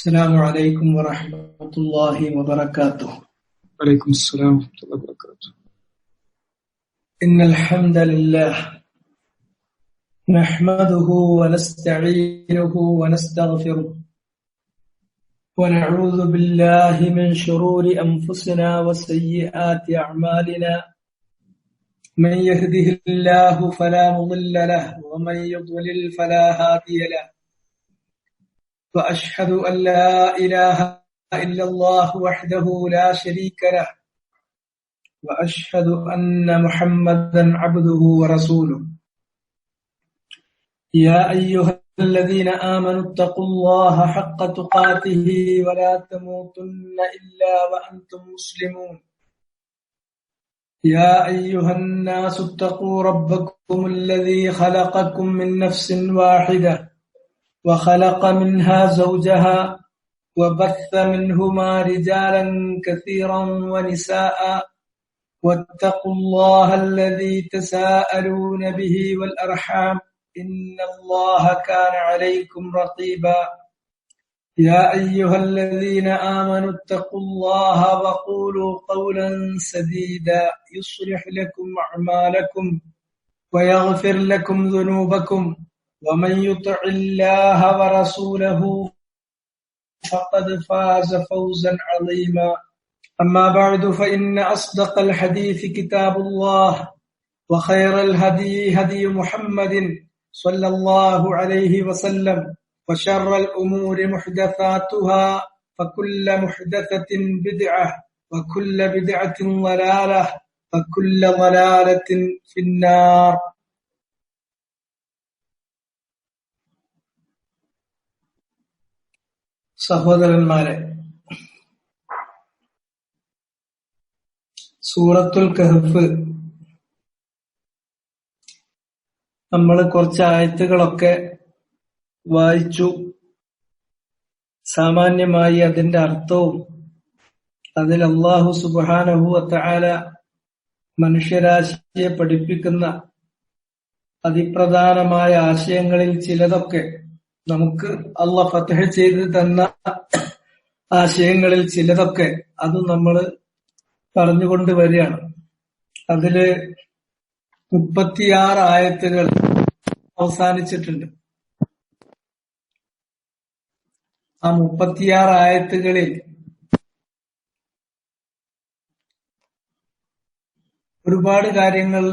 السلام عليكم ورحمة الله وبركاته. عليكم السلام ورحمة الله وبركاته. إن الحمد لله نحمده ونستعينه ونستغفره ونعوذ بالله من شرور أنفسنا وسيئات أعمالنا. من يهده الله فلا مضل له ومن يضلل فلا هادي له. وأشهد أن لا إله إلا الله وحده لا شريك له وأشهد أن محمدا عبده ورسوله. يا أيها الذين آمنوا اتقوا الله حق تقاته ولا تموتن إلا وأنتم مسلمون. يا أيها الناس اتقوا ربكم الذي خلقكم من نفس واحدة وخلق منها زوجها وبث منهما رجالا كثيرا ونساء واتقوا الله الذي تساءلون به والأرحام إن الله كان عليكم رقيبا. يا أيها الذين آمنوا اتقوا الله وقولوا قولا سديدا يصلح لكم أعمالكم ويغفر لكم ذنوبكم ومن يطع الله ورسوله فقد فاز فوزا عظيما. أما بعد فإن أصدق الحديث كتاب الله وخير الهدي هدي محمد صلى الله عليه وسلم وشر الأمور محدثاتها فكل محدثة بدعة وكل بدعة ضلالة وكل ضلالة في النار. സഹോദരന്മാരെ, സൂറത്തുൽ കഹ്ഫ് നമ്മൾ കുറച്ച് ആയത്തുകളൊക്കെ വായിച്ചു. സാമാന്യമായി അതിന്റെ അർത്ഥവും അതിൽ അല്ലാഹു സുബ്ഹാനഹു വ തആല മനുഷ്യരാശിയെ പഠിപ്പിക്കുന്ന അതിപ്രധാനമായ ആശയങ്ങളിൽ ചിലതൊക്കെ നമുക്ക് അല്ലാഹ് ഫത്ഹ് ചെയ്ത് തന്ന ആശയങ്ങളിൽ ചിലതൊക്കെ അത് നമ്മൾ പറഞ്ഞുകൊണ്ട് വരികയാണ്. അതില് 36 ആയത്തുകൾ അവസാനിച്ചിട്ടുണ്ട്. ആ 36 ആയത്തുകളിൽ ഒരുപാട് കാര്യങ്ങൾ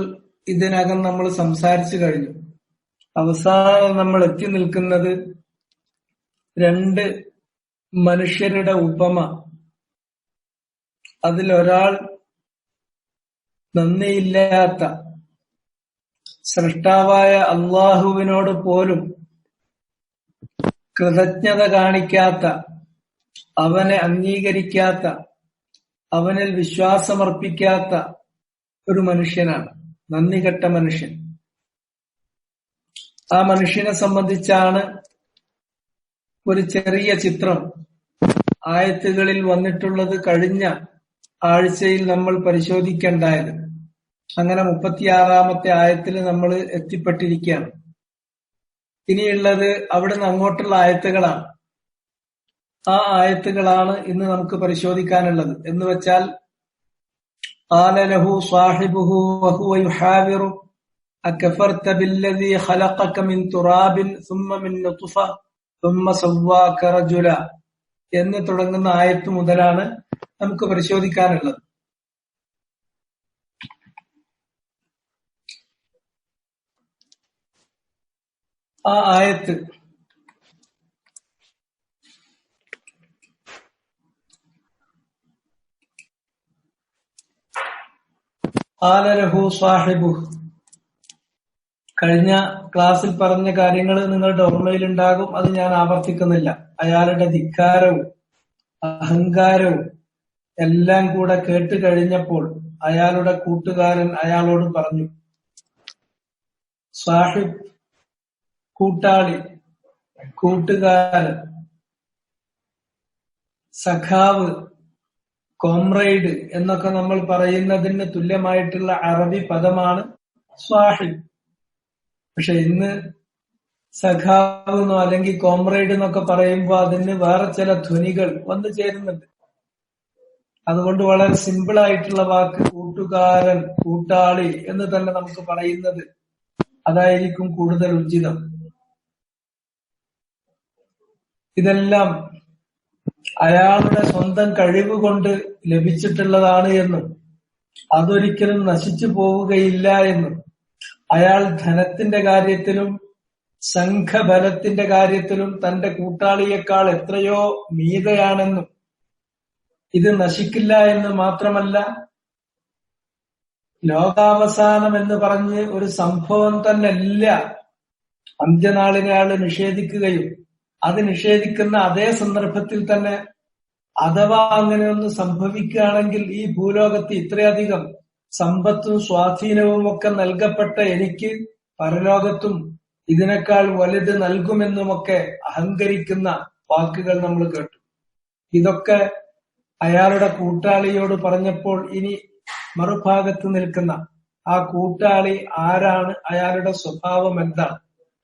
ഇതിനകം നമ്മൾ സംസാരിച്ചു കഴിഞ്ഞു. അവസാനം നമ്മൾ എത്തി നിൽക്കുന്നത് 2 മനുഷ്യരുടെ ഉപമ. അതിലൊരാൾ നന്ദിയില്ലാത്ത, സൃഷ്ടാവായ അള്ളാഹുവിനോട് പോലും കൃതജ്ഞത കാണിക്കാത്ത, അവനെ അംഗീകരിക്കാത്ത, അവനിൽ വിശ്വാസമർപ്പിക്കാത്ത ഒരു മനുഷ്യനാണ്, നന്ദികെട്ട മനുഷ്യൻ. ആ മനുഷ്യനെ സംബന്ധിച്ചാണ് ഒരു ചെറിയ ചിത്രം ആയത്തുകളിൽ വന്നിട്ടുള്ളത്. കഴിഞ്ഞ ആഴ്ചയിൽ നമ്മൾ പരിശോധിക്കേണ്ടായത്. അങ്ങനെ 36-ാമത്തെ ആയത്തിൽ നമ്മൾ എത്തിപ്പെട്ടിരിക്കുകയാണ്. ഇനിയുള്ളത് അവിടുന്ന് അങ്ങോട്ടുള്ള ആയത്തുകളാണ്. ആ ആയത്തുകളാണ് ഇന്ന് നമുക്ക് പരിശോധിക്കാനുള്ളത്. എന്ന് വെച്ചാൽ ഖാല ലഹു സാഹിബുഹു വഹുവ യുഹാവിറു അകഫർത ബില്ലദീ ഖലഖക മിൻ തുറാബിൻ സുമ്മ മിൻ നുത്ഫ സുമ്മ സവ്വാക റജുല എന്ന് തുടങ്ങുന്ന ആയത്ത് മുതലാണ് നമുക്ക് പരിശോധിക്കാനുള്ളത്. ആ ആയത്ത് ഖാല ലഹു സാഹിബുഹു, കഴിഞ്ഞ ക്ലാസ്സിൽ പറഞ്ഞ കാര്യങ്ങൾ നിങ്ങളുടെ ഓർമ്മയിലുണ്ടാകും. അത് ഞാൻ ആവർത്തിക്കുന്നില്ല. അയാളുടെ ധിക്കാരവും അഹങ്കാരവും എല്ലാം കൂടെ കേട്ട് കഴിഞ്ഞപ്പോൾ അയാളുടെ കൂട്ടുകാരൻ അയാളോട് പറഞ്ഞു, സാഹിബ്, കൂട്ടാളി, കൂട്ടുകാരൻ, സഖാവ്, കോംറേഡ് എന്നൊക്കെ നമ്മൾ പറയുന്നതിന് തുല്യമായിട്ടുള്ള അറബി പദമാണ് സാഹിബ്. പക്ഷെ ഇന്ന് സഖാവെന്നോ അല്ലെങ്കിൽ കോമ്രേഡ് എന്നൊക്കെ പറയുമ്പോ അതിന് വേറെ ചില ധ്വനികൾ വന്നു ചേരുന്നുണ്ട്. അതുകൊണ്ട് വളരെ സിമ്പിൾ ആയിട്ടുള്ള വാക്ക് കൂട്ടുകാരൻ, കൂട്ടാളി എന്ന് തന്നെ നമുക്ക് പറയുന്നത് അതായിരിക്കും കൂടുതൽ ഉചിതം. ഇതെല്ലാം അയാളുടെ സ്വന്തം കഴിവ് കൊണ്ട് ലഭിച്ചിട്ടുള്ളതാണ് എന്നും അതൊരിക്കലും നശിച്ചു പോവുകയില്ല എന്നും അയാൾ ധനത്തിന്റെ കാര്യത്തിലും സംഘബലത്തിന്റെ കാര്യത്തിലും തന്റെ കൂട്ടാളിയേക്കാൾ എത്രയോ മീതയാണെന്നും ഇത് നശിക്കില്ല എന്ന് മാത്രമല്ല, ലോകാവസാനം എന്ന് പറഞ്ഞ് ഒരു സംഭവം തന്നെയല്ല അന്ത്യനാളിനെ അയാൾ നിഷേധിക്കുകയും അത് നിഷേധിക്കുന്ന അതേ സന്ദർഭത്തിൽ തന്നെ അഥവാ അങ്ങനെ ഒന്ന് സംഭവിക്കുകയാണെങ്കിൽ ഈ ഭൂലോകത്ത് ഇത്രയധികം സമ്പത്തും സ്വാധീനവും ഒക്കെ നൽകപ്പെട്ട എനിക്ക് പരലോകത്തും ഇതിനേക്കാൾ വലുത് നൽകുമെന്നുമൊക്കെ അഹങ്കരിക്കുന്ന വാക്കുകൾ നമ്മൾ കേട്ടു. ഇതൊക്കെ അയാളുടെ കൂട്ടാളിയോട് പറഞ്ഞപ്പോൾ ഇനി മറുഭാഗത്ത് നിൽക്കുന്ന ആ കൂട്ടാളി ആരാണ്, അയാളുടെ സ്വഭാവം എന്താണ്,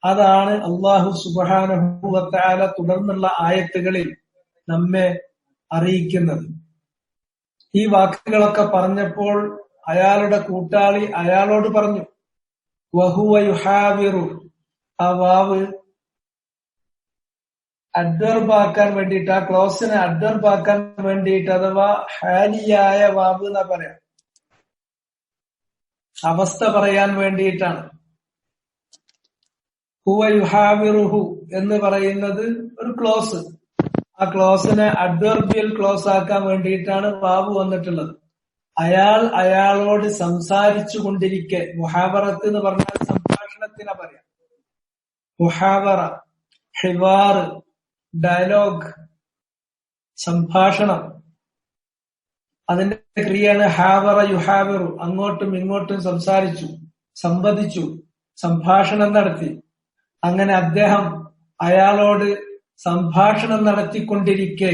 അതാണ് അല്ലാഹു സുബ്ഹാനഹു വ തആല തുടർന്നുള്ള ആയത്തുകളിൽ നമ്മെ അറിയിക്കുന്നത്. ഈ വാക്കുകളൊക്കെ പറഞ്ഞപ്പോൾ അയാളുടെ കൂട്ടാളി അയാളോട് പറഞ്ഞു വഹുവ യുഹാവിറു. ആ വാവ് അഡ്വർബാക്കാൻ വേണ്ടിയിട്ട്, ആ ക്ലോസിനെ അഡ്വർബാക്കാൻ വേണ്ടിയിട്ട്, അഥവാ ഹാലിയായ വാവ് എന്നാ പറയാം, അവസ്ഥ പറയാൻ വേണ്ടിയിട്ടാണ്. ഹുവ യുഹാവിറുഹു എന്ന് പറയുന്നത് ഒരു ക്ലോസ്. ആ ക്ലോസിനെ അഡ്വർബിയൽ ക്ലോസ് ആക്കാൻ വേണ്ടിയിട്ടാണ് വാവ് വന്നിട്ടുള്ളത്. അയാൾ അയാളോട് സംസാരിച്ചു കൊണ്ടിരിക്കെ, മുഹാവറത്ത് എന്ന് പറഞ്ഞാൽ സംഭാഷണത്തിനെ പറയാം. മുഹാവറ, ഹിവാർ, ഡയലോഗ്, സംഭാഷണം, അതിന്റെ ക്രിയയാണ് ഹാവറ യുഹാവിറു. അങ്ങോട്ടും ഇങ്ങോട്ടും സംസാരിച്ചു, സംവദിച്ചു, സംഭാഷണം നടത്തി. അങ്ങനെ അദ്ദേഹം അയാളോട് സംഭാഷണം നടത്തിക്കൊണ്ടിരിക്കെ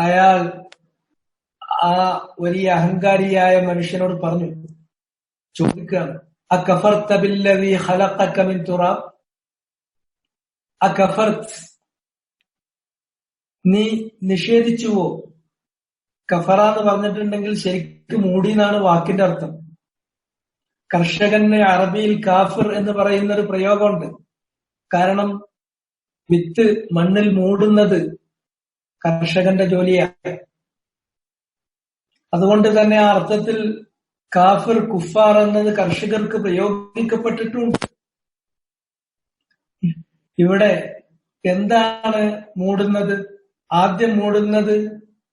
അയാൾ ആ വലിയ അഹങ്കാരിയായ മനുഷ്യനോട് പറഞ്ഞു, ചോദിക്കുകയാണ്, അകഫർത ബില്ലദീ ഖലഖക മിൻ തുറാബ്. അകഫർത്, നീ നിഷേധിച്ചുവോ? കഫറ എന്ന് പറഞ്ഞിട്ടുണ്ടെങ്കിൽ ശരിക്കും മൂടി എന്നാണ് വാക്കിന്റെ അർത്ഥം. കർഷകന് അറബിയിൽ കാഫിർ എന്ന് പറയുന്ന ഒരു പ്രയോഗമുണ്ട്. കാരണം വിത്ത് മണ്ണിൽ മൂടുന്നത് കർഷകന്റെ ജോലിയാണ്. അതുകൊണ്ട് തന്നെ ആ അർത്ഥത്തിൽ കാഫിർ, കുഫാർ എന്നത് കർഷകർക്ക് പ്രയോഗിക്കപ്പെട്ടിട്ടുണ്ട്. ഇവിടെ എന്താണ് മൂടുന്നത്? ആദ്യം മൂടുന്നത്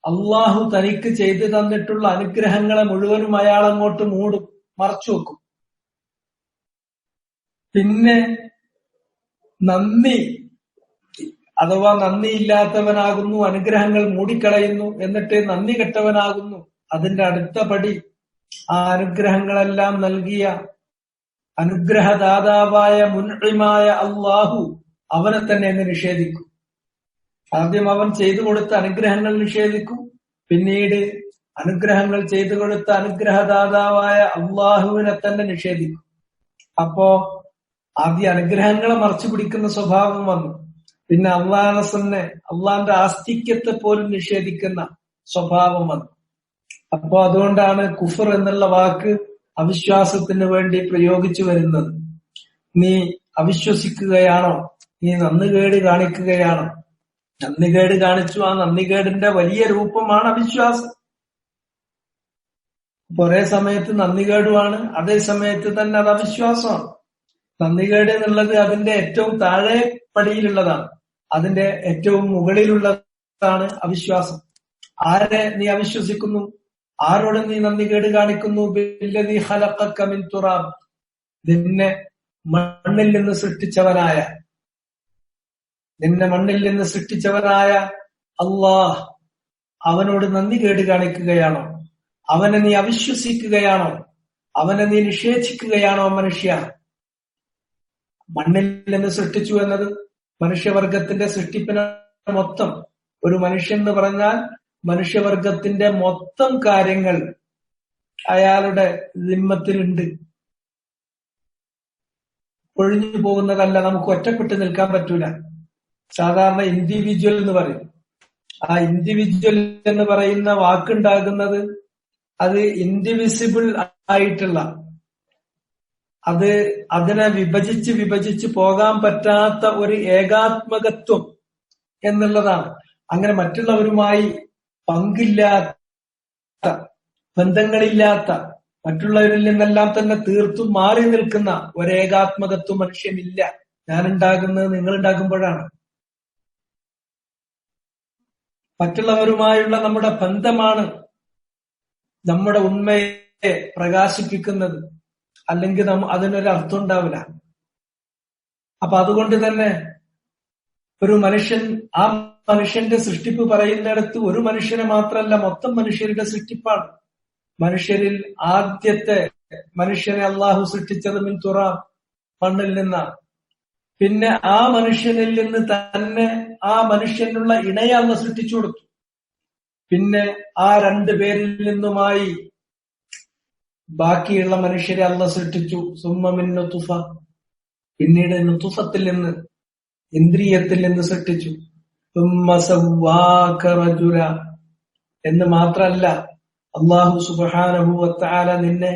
അള്ളാഹു തനിക്ക് ചെയ്തു തന്നിട്ടുള്ള അനുഗ്രഹങ്ങളെ മുഴുവനും അയാൾ അങ്ങോട്ട് മൂടും, മറച്ചു വെക്കും. പിന്നെ നന്ദി അഥവാ നന്ദിയില്ലാത്തവനാകുന്നു, അനുഗ്രഹങ്ങൾ മൂടിക്കളയുന്നു, എന്നിട്ട് നന്ദി കെട്ടവനാകുന്നു. അതിന്റെ അടുത്ത പടി ആ അനുഗ്രഹങ്ങളെല്ലാം നൽകിയ അനുഗ്രഹദാതാവായ മുൻഇമായ അള്ളാഹു അവനെ തന്നെ അങ്ങ് നിഷേധിക്കും. ആദ്യം അവൻ ചെയ്തു കൊടുത്ത അനുഗ്രഹങ്ങൾ നിഷേധിക്കും, പിന്നീട് അനുഗ്രഹങ്ങൾ ചെയ്തു കൊടുത്ത അനുഗ്രഹദാതാവായ അള്ളാഹുവിനെ തന്നെ നിഷേധിക്കും. അപ്പോ ആദ്യ അനുഗ്രഹങ്ങളെ മറച്ചു പിടിക്കുന്ന സ്വഭാവം വന്നു. പിന്നെ അള്ളാന്റെ ആസ്തിക്യത്തെ പോലും നിഷേധിക്കുന്ന സ്വഭാവം വന്നു. അപ്പോ അതുകൊണ്ടാണ് കുഫർ എന്നുള്ള വാക്ക് അവിശ്വാസത്തിന് വേണ്ടി പ്രയോഗിച്ചു വരുന്നത്. നീ അവിശ്വസിക്കുകയാണോ? നീ നന്ദികേട് കാണിക്കുകയാണോ? നന്ദികേട് കാണിച്ചു. ആ നന്ദികേടിന്റെ വലിയ രൂപമാണ് അവിശ്വാസം. ഒരേ സമയത്ത് നന്ദികേടുമാണ്, അതേ സമയത്ത് തന്നെ അത് അവിശ്വാസമാണ്. നന്ദികേട് എന്നുള്ളത് അതിന്റെ ഏറ്റവും താഴെ പടിയിലുള്ളതാണ്, അതിന്റെ ഏറ്റവും മുകളിലുള്ളതാണ് അവിശ്വാസം. ആരെ നീ അവിശ്വസിക്കുന്നു? ആരോട് നീ നന്ദികേട് കാണിക്കുന്നു? ബില്ലദീ ഖലഖക മിൻ തുറാബ്, നിന്നെ മണ്ണിൽ നിന്ന് സൃഷ്ടിച്ചവനായ അല്ലാഹ്, അവനോട് നന്ദികേട് കാണിക്കുകയാണോ? അവനെ നീ അവിശ്വസിക്കുകയാണോ? അവനെ നീ നിഷേധിക്കുകയാണോ? മനുഷ്യ, മണ്ണിൽ നിന്ന് സൃഷ്ടിച്ചു എന്നത് മനുഷ്യവർഗത്തിന്റെ സൃഷ്ടിപ്പിനെ മൊത്തം, ഒരു മനുഷ്യൻ എന്ന് പറഞ്ഞാൽ മനുഷ്യവർഗത്തിന്റെ മൊത്തം കാര്യങ്ങൾ അയാളുടെ ദിമ്മത്തിലുണ്ട്. ഒഴിഞ്ഞു പോകുന്നതല്ല. നമുക്ക് ഒറ്റപ്പെട്ട് നിൽക്കാൻ പറ്റൂല. സാധാരണ ഇൻഡിവിജ്വൽ എന്ന് പറയും. ആ ഇൻഡിവിജ്വൽ എന്ന് പറയുന്ന വാക്കുണ്ടാകുന്നത് അത് ഇൻഡിവിസിബിൾ ആയിട്ടുള്ള, അതിനെ വിഭജിച്ച് പോകാൻ പറ്റാത്ത ഒരു ഏകാത്മകത്വം എന്നുള്ളതാണ്. അങ്ങനെ മറ്റുള്ളവരുമായി പങ്കില്ലാത്ത, ബന്ധങ്ങളില്ലാത്ത, മറ്റുള്ളവരിൽ നിന്നെല്ലാം തന്നെ തീർത്തും മാറി നിൽക്കുന്ന ഒരേകാത്മകത്വം മനുഷ്യനില്ല. ഞാനുണ്ടാകുന്നത് നിങ്ങൾ ഉണ്ടാകുമ്പോഴാണ്. മറ്റുള്ളവരുമായുള്ള നമ്മുടെ ബന്ധമാണ് നമ്മുടെ ഉണ്മയെ പ്രകാശിപ്പിക്കുന്നത്. അല്ലെങ്കിൽ അതിനൊരു അർത്ഥം ഉണ്ടാവില്ല. അപ്പൊ അതുകൊണ്ട് തന്നെ ഒരു മനുഷ്യൻ, ആ മനുഷ്യന്റെ സൃഷ്ടിപ്പ് പറയുന്നിടത്ത് ഒരു മനുഷ്യനെ മാത്രമല്ല, മൊത്തം മനുഷ്യരുടെ സൃഷ്ടിപ്പാണ്. മനുഷ്യരിൽ ആദ്യത്തെ മനുഷ്യനെ അള്ളാഹു സൃഷ്ടിച്ചത് മിൻ തുറാബ്, മണ്ണിൽ നിന്നാണ്. പിന്നെ ആ മനുഷ്യനിൽ നിന്ന് തന്നെ ആ മനുഷ്യനുള്ള ഇണയെ അള്ള സൃഷ്ടിച്ചു കൊടുത്തു. പിന്നെ ആ രണ്ടുപേരിൽ നിന്നുമായി ബാക്കിയുള്ള മനുഷ്യരെ അള്ള സൃഷ്ടിച്ചു. സുമ്മ മിൻ നുത്ഫ, പിന്നീട് നുത്ഫത്തിൽ നിന്ന്, ഇന്ദ്രിയത്തിൽ നിന്ന് സൃഷ്ടിച്ചു. സുമ്മ സവ്വാക റജുല എന്ന് മാത്രല്ല, അല്ലാഹു സുബ്ഹാനഹു വ തആല നിന്നെ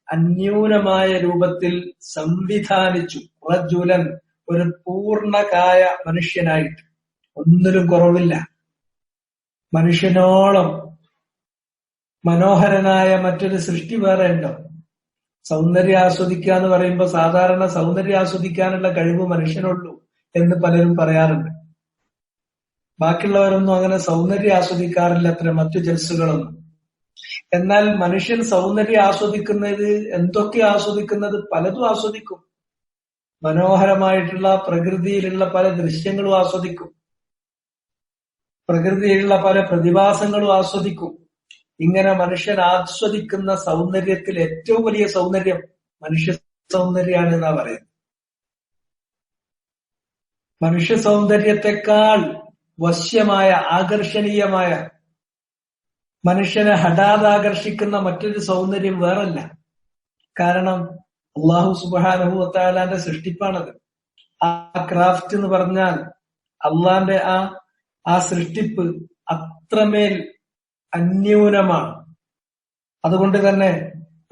അന്യൂനമായ രൂപത്തിൽ സംവിധാനിച്ചു. റജുലൻ, ഒരു പൂർണ്ണകായ മനുഷ്യനായിട്ട്, ഒന്നിലും കുറവില്ല. മനുഷ്യനോളം മനോഹരനായ മറ്റൊരു സൃഷ്ടി വേറെ ഉണ്ടോ? സൗന്ദര്യം ആസ്വദിക്കുക എന്ന് പറയുമ്പോൾ സാധാരണ സൗന്ദര്യം ആസ്വദിക്കാനുള്ള കഴിവ് മനുഷ്യനുള്ളൂ എന്ന് പലരും പറയാറുണ്ട്. ബാക്കിയുള്ളവരൊന്നും അങ്ങനെ സൗന്ദര്യം ആസ്വദിക്കാറില്ല, അത്ര മറ്റു ജൻസുകളൊന്നും. എന്നാൽ മനുഷ്യൻ സൗന്ദര്യം ആസ്വദിക്കുന്നത്, എന്തൊക്കെ ആസ്വദിക്കുന്നത്, പലതും ആസ്വദിക്കും. മനോഹരമായിട്ടുള്ള പ്രകൃതിയിലുള്ള പല ദൃശ്യങ്ങളും ആസ്വദിക്കും, പ്രകൃതിയിലുള്ള പല പ്രതിഭാസങ്ങളും ആസ്വദിക്കും. ഇങ്ങനെ മനുഷ്യൻ ആസ്വദിക്കുന്ന സൗന്ദര്യത്തിൽ ഏറ്റവും വലിയ സൗന്ദര്യം മനുഷ്യ സൗന്ദര്യമാണ് എന്നാ പറയുന്നത്. മനുഷ്യ സൗന്ദര്യത്തെക്കാൾ വശ്യമായ, ആകർഷണീയമായ, മനുഷ്യനെ ഹഠാത് ആകർഷിക്കുന്ന മറ്റൊരു സൗന്ദര്യം വേറല്ല. കാരണം അല്ലാഹു സുബ്ഹാനഹു വ തആലാന്റെ സൃഷ്ടിപ്പാണത്. ആ ക്രാഫ്റ്റ് എന്ന് പറഞ്ഞാൽ അള്ളാന്റെ ആ സൃഷ്ടിപ്പ് അത്രമേൽ അന്യൂനമാണ്. അതുകൊണ്ട് തന്നെ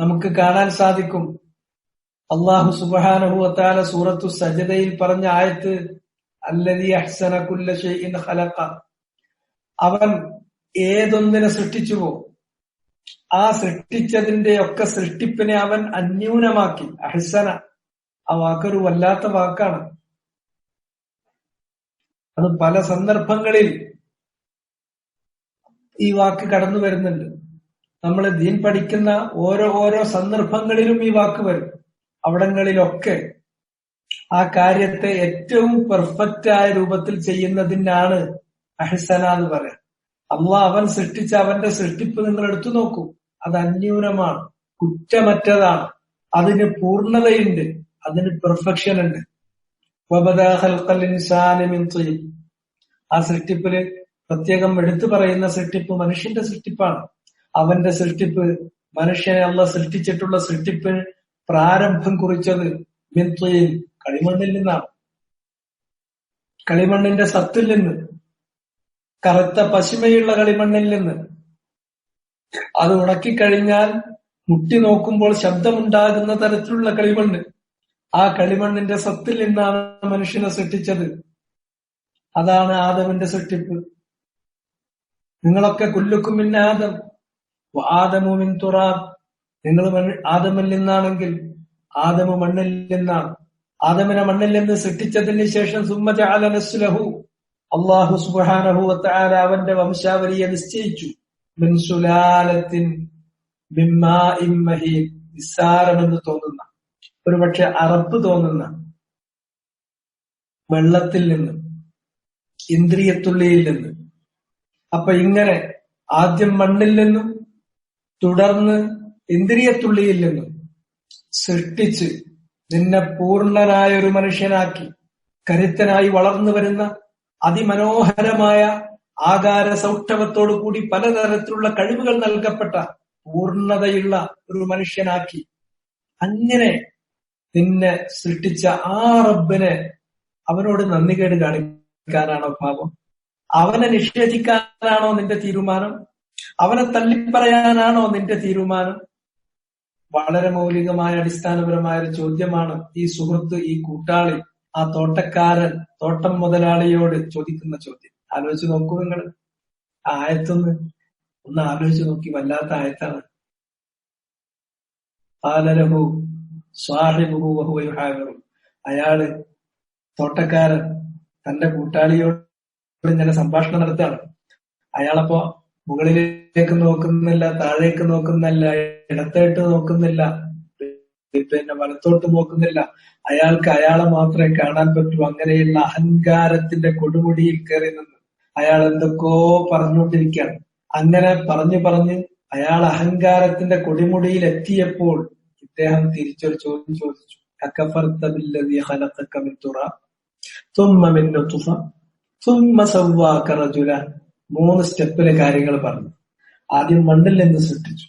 നമുക്ക് കാണാൻ സാധിക്കും, അല്ലാഹു സുബ്ഹാനഹു വ തആല സൂറത്തു സജ്ദയിൽ പറഞ്ഞ ആയത്ത്, അല്ലദീ അഹ്സന കുല്ല ശൈഇൻ ഖലഖ, അവൻ ഏതൊന്നിനെ സൃഷ്ടിച്ചുവോ ആ സൃഷ്ടിച്ചതിന്റെ ഒക്കെ സൃഷ്ടിപ്പിനെ അവൻ അന്യൂനമാക്കി. അഹ്സന, ആ വാക്കൊരു വല്ലാത്ത വാക്കാണ്. അത് പല സന്ദർഭങ്ങളിൽ ഈ വാക്ക് കടന്നു വരുന്നുണ്ട്. നമ്മൾ ദീൻ പഠിക്കുന്ന ഓരോ സന്ദർഭങ്ങളിലും ഈ വാക്ക് വരും. അവിടങ്ങളിലൊക്കെ ആ കാര്യത്തെ ഏറ്റവും പെർഫെക്റ്റ് ആയ രൂപത്തിൽ ചെയ്യുന്നതിനാണ് അഹ്സന എന്ന് പറയാം. അള്ളാഹ് അവൻ സൃഷ്ടിച്ച അവന്റെ സൃഷ്ടിപ്പ് നിങ്ങൾ എടുത്തു നോക്കൂ, അത് അന്യൂനമാണ്, കുറ്റമറ്റതാണ്, അതിന് പൂർണ്ണതയുണ്ട്, അതിന് പെർഫെക്ഷൻ ഉണ്ട്. ആ സൃഷ്ടിപ്പില് പ്രത്യേകം എടുത്തു പറയുന്ന സൃഷ്ടിപ്പ് മനുഷ്യന്റെ സൃഷ്ടിപ്പാണ്. അവന്റെ സൃഷ്ടിപ്പ്, മനുഷ്യനെ അള്ളാഹ് സൃഷ്ടിച്ചിട്ടുള്ള സൃഷ്ടിപ്പിന് പ്രാരംഭം കുറിച്ചത് മിൻതീൻ, കളിമണ്ണിൽ നിന്നാണ്. കളിമണ്ണിന്റെ സത്തിൽ നിന്ന്, കറുത്ത പശിമയുള്ള കളിമണ്ണിൽ നിന്ന്. അത് ഉണക്കിക്കഴിഞ്ഞാൽ മുട്ടി നോക്കുമ്പോൾ ശബ്ദമുണ്ടാകുന്ന തരത്തിലുള്ള കളിമണ്ണ്. ആ കളിമണ്ണിന്റെ സത്തിൽ നിന്നാണ് മനുഷ്യനെ സൃഷ്ടിച്ചത്. അതാണ് ആദമിന്റെ സൃഷ്ടിപ്പ്. നിങ്ങളൊക്കെ കുല്ലുക്കും മിൻ ആദം ആദമു മിൻ തുറാബ്, നിങ്ങൾ ആദമിൽ നിന്നാണെങ്കിൽ ആദമു മണ്ണിൽ നിന്നാണ്. ആദമിനെ മണ്ണിൽ നിന്ന് സൃഷ്ടിച്ചതിന് ശേഷം സുമ്മ ജഅല നസ്ലഹു, അല്ലാഹു സുബ്ഹാനഹു വ തആല അവന്റെ വംശാവലിയെ നിശ്ചയിച്ചു. മിൻ സുലാലത്തിൻ മിൻ മാഇൻ മഹീൻ, നിസ്സാരമെന്ന് തോന്നുന്ന, ഒരുപക്ഷെ അറപ്പ് തോന്നുന്ന വെള്ളത്തിൽ നിന്ന്, ഇന്ദ്രിയത്തുള്ളിയിൽ നിന്ന്. അപ്പൊ ഇങ്ങനെ ആദ്യം മണ്ണിൽ നിന്നും തുടർന്ന് ഇന്ദ്രിയത്തുള്ളിയിൽ നിന്നും സൃഷ്ടിച്ച് നിന്നെ പൂർണ്ണനായ ഒരു മനുഷ്യനാക്കി, കരുത്തനായി വളർന്നു വരുന്ന അതിമനോഹരമായ ആകാര സൗഷ്ഠവത്തോടു കൂടി പലതരത്തിലുള്ള കഴിവുകൾ നൽകപ്പെട്ട പൂർണ്ണതയുള്ള ഒരു മനുഷ്യനാക്കി. അങ്ങനെ നിന്നെ സൃഷ്ടിച്ച ആ റബ്ബിനെ അവനോട് നന്ദികേട് കാണിക്കാനാണോ പാപം? അവനെ നിഷേധിക്കാനാണോ നിന്റെ തീരുമാനം? അവനെ തള്ളിപ്പറയാനാണോ നിന്റെ തീരുമാനം? വളരെ മൗലികമായ അടിസ്ഥാനപരമായ ഒരു ചോദ്യമാണ് ഈ സുഹൃത്ത്, ഈ കൂട്ടാളി, ആ തോട്ടക്കാരൻ, തോട്ടം മുതലാളിയോട് ചോദിക്കുന്ന ചോദ്യം. ആലോചിച്ച് നോക്കൂ നിങ്ങൾ. ആ ആയത്തൊന്ന് ആലോചിച്ച് നോക്കി. വല്ലാത്ത ആയത്താണ്. ഖാലലഹു സ്വാഹിബുഹു വഹുവ യുഹാവിറു. അയാള്, തോട്ടക്കാരൻ, തന്റെ കൂട്ടാളിയോട് ഇങ്ങനെ സംഭാഷണം നടത്തുകയാണ്. അയാളപ്പോ മുകളിലേക്ക് നോക്കുന്നില്ല, താഴേക്ക് നോക്കുന്നില്ല, ഇടത്തോട്ട് നോക്കുന്നില്ല, പിന്നെ വലത്തോട്ട് നോക്കുന്നില്ല. അയാൾക്ക് അയാളെ മാത്രമേ കാണാൻ പറ്റൂ. അങ്ങനെയുള്ള അഹങ്കാരത്തിന്റെ കൊടുമുടിയിൽ കയറി നിന്ന് അയാൾ എന്തൊക്കെയോ പറഞ്ഞുകൊണ്ടിരിക്കുകയാണ്. അങ്ങനെ പറഞ്ഞ് അയാൾ അഹങ്കാരത്തിന്റെ കൊടിമുടിയിൽ എത്തിയപ്പോൾ ഇദ്ദേഹം തിരിച്ചൊരു ചോദ്യം ചോദിച്ചു. അകഫർത ബില്ലദീ ഖലഖക മിൻ തുറാബ് തുമ്മ മിൻ നുത്ഫ തുമ്മ സവ്വാക റജുല. 3 സ്റ്റെപ്പിലെ കാര്യങ്ങൾ പറഞ്ഞു. ആദ്യം മണ്ണിൽ നിന്ന് സൃഷ്ടിച്ചു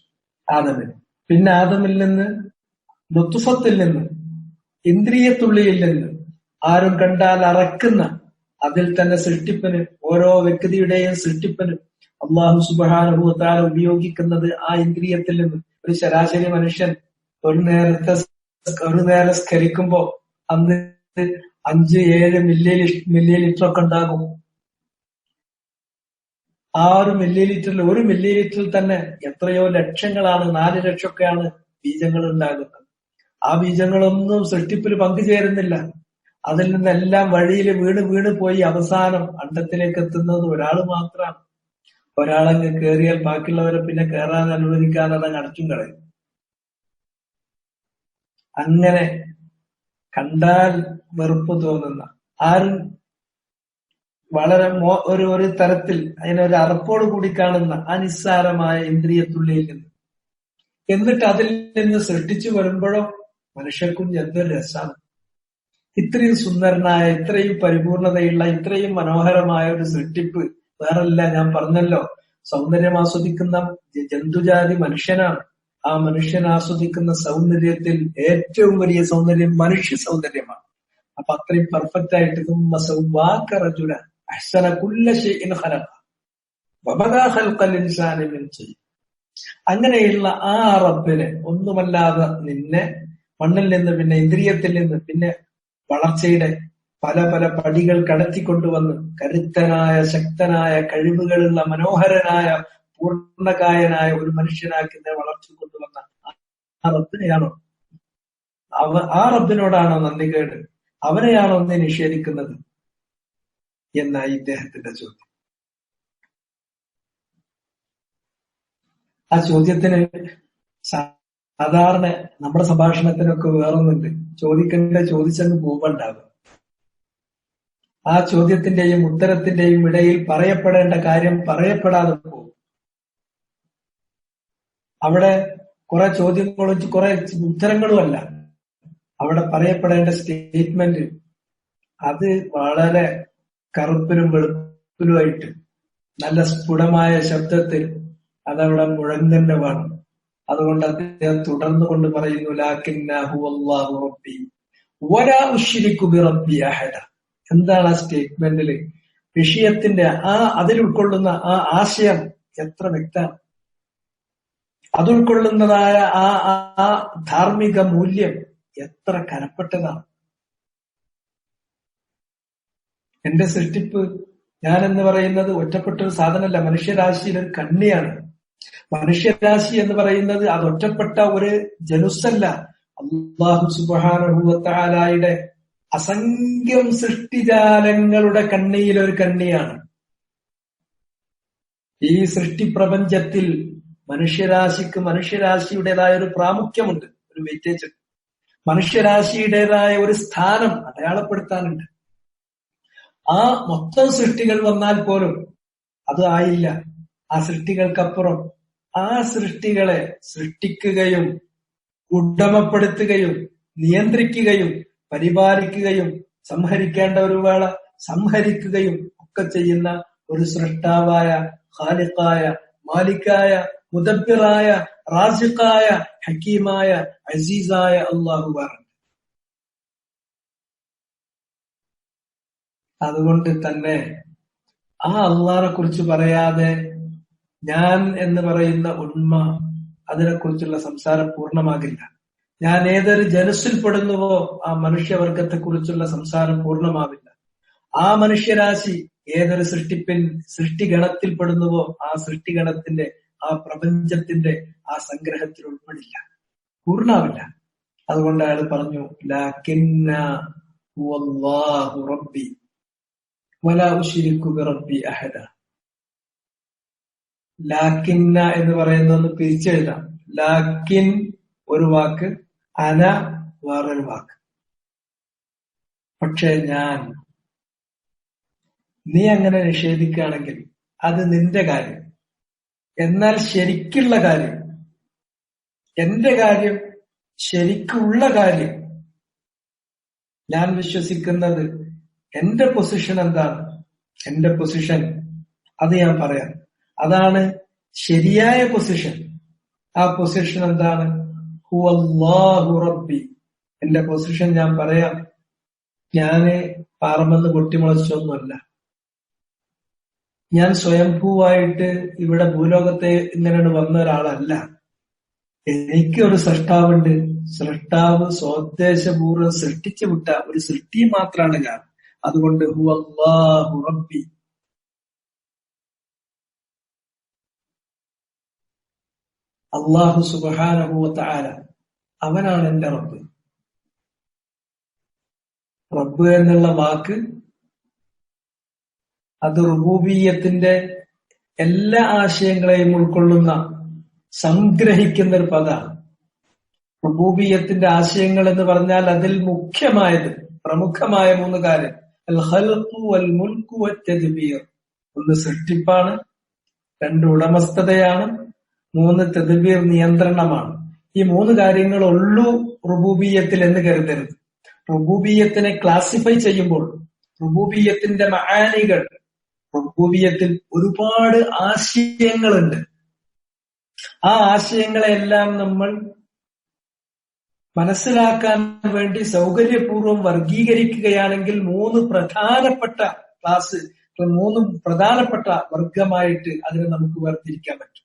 ആദമിനെ, പിന്നെ ആദമിൽ നിന്ന് നുത്ഫത്തിൽ നിന്ന്, ഇന്ദ്രിയത്തുള്ളിയിൽ നിന്ന്, ആരും കണ്ടാൽ അറക്കുന്ന അതിൽ തന്നെ സൃഷ്ടിപ്പിന്, ഓരോ വ്യക്തിയുടെയും സൃഷ്ടിപ്പിന് അല്ലാഹു സുബ്ഹാനഹു വ തആല ഉപയോഗിക്കുന്നത് ആ ഇന്ദ്രിയത്തിൽ നിന്ന്. ഒരു ശരാശരി മനുഷ്യൻ ഒരു നേരം സ്കരിക്കുമ്പോ അന്ന് 5-7 മില്ലി ലിറ്റർ ഒക്കെ ഉണ്ടാകും. ആ 1 മില്ലി ലിറ്ററിൽ തന്നെ എത്രയോ ലക്ഷങ്ങളാണ്, 4 ലക്ഷമൊക്കെയാണ് ബീജങ്ങൾ ഉണ്ടാകുന്നത്. ആ ബീജങ്ങളൊന്നും സൃഷ്ടിപ്പിൽ പങ്കുചേരുന്നില്ല. അതിൽ നിന്നെല്ലാം വഴിയിൽ വീണ് പോയി അവസാനം അണ്ടത്തിലേക്ക് എത്തുന്നത് ഒരാൾ മാത്രമാണ്. ഒരാളങ്ങ് കയറിയാൽ ബാക്കിയുള്ളവരെ പിന്നെ കയറാൻ അനുവദിക്കാതെ അതങ്ങ് അടച്ചും കളയും. അങ്ങനെ കണ്ടാൽ വെറുപ്പ് തോന്നുന്ന, ആരും വളരെ ഒരു തരത്തിൽ അതിനൊരു അറപ്പോട് കൂടി കാണുന്ന ആ നിസ്സാരമായ ഇന്ദ്രിയത്തുള്ളിയിൽ നിന്ന്, എന്നിട്ട് അതിൽ നിന്ന് സൃഷ്ടിച്ചു വരുമ്പോഴോ മനുഷ്യർക്കും എന്തൊരു രസമാണ്. ഇത്രയും സുന്ദരനായ, ഇത്രയും പരിപൂർണതയുള്ള, ഇത്രയും മനോഹരമായ ഒരു സൃഷ്ടിപ്പ് വേറല്ല. ഞാൻ പറഞ്ഞല്ലോ, സൗന്ദര്യം ആസ്വദിക്കുന്ന ജന്തുജാതി മനുഷ്യനാണ്. ആ മനുഷ്യൻ ആസ്വദിക്കുന്ന സൗന്ദര്യത്തിൽ ഏറ്റവും വലിയ സൗന്ദര്യം മനുഷ്യ സൗന്ദര്യമാണ്. അപ്പൊ അത്രയും പെർഫെക്റ്റ് ആയിട്ട് അങ്ങനെയുള്ള ആ റബ്ബിനെ, ഒന്നുമല്ലാതെ നിന്നെ മണ്ണിൽ നിന്ന്, പിന്നെ ഇന്ദ്രിയത്തിൽ നിന്ന്, പിന്നെ വളർച്ചയുടെ പല പടികൾ കടത്തിക്കൊണ്ടുവന്ന് കരുത്തനായ, ശക്തനായ, കഴിവുകളുള്ള, മനോഹരനായ, പൂർണ്ണകായനായ ഒരു മനുഷ്യനാക്കി വളർച്ച കൊണ്ടുവന്ന ആ റബ്ബിനെയാണോ, ആ റബ്ബിനോടാണോ നന്ദികേട്? അവനെയാണോ നീ നിഷേധിക്കുന്നത് എന്നായി ഇദ്ദേഹത്തിന്റെ ചോദ്യം. ആ ചോദ്യത്തിന് സാധാരണ നമ്മുടെ സംഭാഷണത്തിനൊക്കെ വേറൊന്നുണ്ട്. ചോദിച്ചങ്ങ് പോവുണ്ടാകും. ആ ചോദ്യത്തിന്റെയും ഉത്തരത്തിന്റെയും ഇടയിൽ പറയപ്പെടേണ്ട കാര്യം പറയപ്പെടാതെ പോകും. അവിടെ കുറെ ചോദ്യങ്ങളും കുറെ ഉത്തരങ്ങളുമല്ല, അവിടെ പറയപ്പെടേണ്ട സ്റ്റേറ്റ്മെന്റ് അത് വളരെ കറുപ്പിലും വെളുപ്പിലുമായിട്ട് നല്ല സ്ഫുടമായ ശബ്ദത്തിൽ അതവിടെ മുഴങ്ങന്നെ വേണം. അതുകൊണ്ട് അദ്ദേഹം തുടർന്നു കൊണ്ട് പറയുന്നു, ലാകിന്നഹു അല്ലാഹു റബ്ബി വലാ ഉശ്രികു ബിറബ്ബി അഹദ. എന്താണ് ആ സ്റ്റേറ്റ്മെന്റില്? വിഷയത്തിന്റെ അതിൽ ഉൾക്കൊള്ളുന്ന ആ ആശയം എത്ര വ്യക്തമാണ്. അതുൾക്കൊള്ളുന്നതായ ആ ധാർമ്മിക മൂല്യം എത്ര കനപ്പെട്ടതാണ്. എന്റെ സൃഷ്ടിപ്പ്, ഞാൻ എന്ന് പറയുന്നത് ഒറ്റപ്പെട്ട ഒരു സാധനമല്ല, മനുഷ്യരാശിയിൽ ഒരു കണ്ണിയാണ്. മനുഷ്യരാശി എന്ന് പറയുന്നത് അത് ഒറ്റപ്പെട്ട ഒരു ജനുസല്ല. അല്ലാഹു സുബ്ഹാനഹു വ തആലയുടെ അസംഖ്യം സൃഷ്ടിജാലങ്ങളുടെ കണ്ണിയിൽ ഒരു കണ്ണിയാണ്. ഈ സൃഷ്ടിപ്രപഞ്ചത്തിൽ മനുഷ്യരാശിയുടേതായ ഒരു പ്രാമുഖ്യമുണ്ട്, ഒരു വെയിറ്റേജ്. മനുഷ്യരാശിയുടേതായ ഒരു സ്ഥാനം അടയാളപ്പെടുത്താനുണ്ട്. ആ മൊത്തം സൃഷ്ടികൾ വന്നാൽ പോലും അത് ആയില്ല. ആ സൃഷ്ടികൾക്കപ്പുറം ആ സൃഷ്ടികളെ സൃഷ്ടിക്കുകയും ഉടമപ്പെടുത്തുകയും നിയന്ത്രിക്കുകയും പരിപാലിക്കുകയും സംഹരിക്കേണ്ട ഒരു വേള സംഹരിക്കുകയും ഒക്കെ ചെയ്യുന്ന ഒരു സൃഷ്ടാവായ, ഖാലിഖായ, മാലിക്കായ, മുദബ്ബിറായ, റാസിഖായ, ഹക്കീമായ, അസീസായ അല്ലാഹു പറഞ്ഞു. അതുകൊണ്ട് തന്നെ ആ അള്ളാഹിനെ കുറിച്ച് പറയാതെ ഞാൻ എന്ന് പറയുന്ന ഉണ്മ, അതിനെക്കുറിച്ചുള്ള സംസാരം പൂർണ്ണമാകില്ല. ഞാൻ ഏതൊരു ജനസിൽപ്പെടുന്നുവോ ആ മനുഷ്യവർഗത്തെ കുറിച്ചുള്ള സംസാരം പൂർണ്ണമാവില്ല. ആ മനുഷ്യരാശി ഏതൊരു സൃഷ്ടിഗണത്തിൽപ്പെടുന്നുവോ ആ സൃഷ്ടിഗണത്തിന്റെ, ആ പ്രപഞ്ചത്തിന്റെ ആ സംഗ്രഹത്തിൽ ഉൾപ്പെടില്ല, പൂർണ്ണാവില്ല. അതുകൊണ്ട് അയാൾ പറഞ്ഞു ലാകിന്ന ഹുവല്ലാഹു റബ്ബി വലാ ഉശ്രികു ബിറബ്ബി അഹദ. ലാക്കിന്ന എന്ന് പറയുന്നൊന്ന് പിരിച്ചെഴുതാം. ലാക്കിൻ ഒരു വാക്ക്, അന വേറൊരു വാക്ക്. പക്ഷെ ഞാൻ, നീ അങ്ങനെ നിഷേധിക്കുകയാണെങ്കിൽ അത് നിന്റെ കാര്യം. എന്നാൽ ശരിക്കുള്ള കാര്യം, എന്റെ കാര്യം, ശരിക്കുള്ള കാര്യം, ഞാൻ വിശ്വസിക്കുന്നത് എന്റെ പൊസിഷൻ എന്താണ്, എന്റെ പൊസിഷൻ അത് ഞാൻ പറയാം. അതാണ് ശരിയായ പൊസിഷൻ. ആ പൊസിഷൻ എന്താണ്? ഹുവല്ലാഹു റബ്ബി. എന്റെ പൊസിഷൻ ഞാൻ പറയാം. ഞാന് പാറമെന്ന് പൊട്ടിമുളച്ചൊന്നുമല്ല. ഞാൻ സ്വയംഭൂവായിട്ട് ഇവിടെ ഭൂലോകത്തെ ഇങ്ങനെ വന്ന ഒരാളല്ല. എനിക്കൊരു സൃഷ്ടാവുണ്ട്. സൃഷ്ടാവ് സ്വോദ്ദേശപൂർവ്വം സൃഷ്ടിച്ചു വിട്ട ഒരു സൃഷ്ടി മാത്രമാണ് ഞാൻ. അതുകൊണ്ട് ഹുവല്ലാഹു റബ്ബി. അല്ലാഹു സുബ്ഹാനഹു വ തആല അവനാണ് എന്റെ റബ്ബ്. റബ്ബ് എന്നുള്ള വാക്ക് അത് റുബൂബിയ്യത്തിന്റെ എല്ലാ ആശയങ്ങളെയും ഉൾക്കൊള്ളുന്ന, സംഗ്രഹിക്കുന്ന ഒരു പദമാണ്. റുബൂബിയ്യത്തിന്റെ ആശയങ്ങൾ എന്ന് പറഞ്ഞാൽ അതിൽ മുഖ്യമായത്, പ്രമുഖമായ 3 കാര്യം: അൽ ഖൽഖു വൽ മുൽക്കു വത്തദ്ബീർ. 1 സൃഷ്ടിപ്പാണ്, 2 ഉടമസ്ഥതയാണ്, 3 തദ്ബീർ നിയന്ത്രണമാണ്. ഈ 3 കാര്യങ്ങളുള്ളൂ റുബൂബിയ്യത്തിൽ എന്ന് കരുതരുത്. റുബൂബിയ്യത്തിനെ ക്ലാസിഫൈ ചെയ്യുമ്പോൾ റുബൂബിയ്യത്തിന്റെ മആനികൾ, റുബൂബിയ്യത്തിൽ ഒരുപാട് ആശയങ്ങളുണ്ട്. ആ ആശയങ്ങളെല്ലാം നമ്മൾ മനസ്സിലാക്കാൻ വേണ്ടി സൗകര്യപൂർവ്വം വർഗീകരിക്കുകയാണെങ്കിൽ 3 പ്രധാനപ്പെട്ട ക്ലാസ്, 3 പ്രധാനപ്പെട്ട വർഗമായിട്ട് അതിനെ നമുക്ക് വേർതിരിക്കാൻ പറ്റും.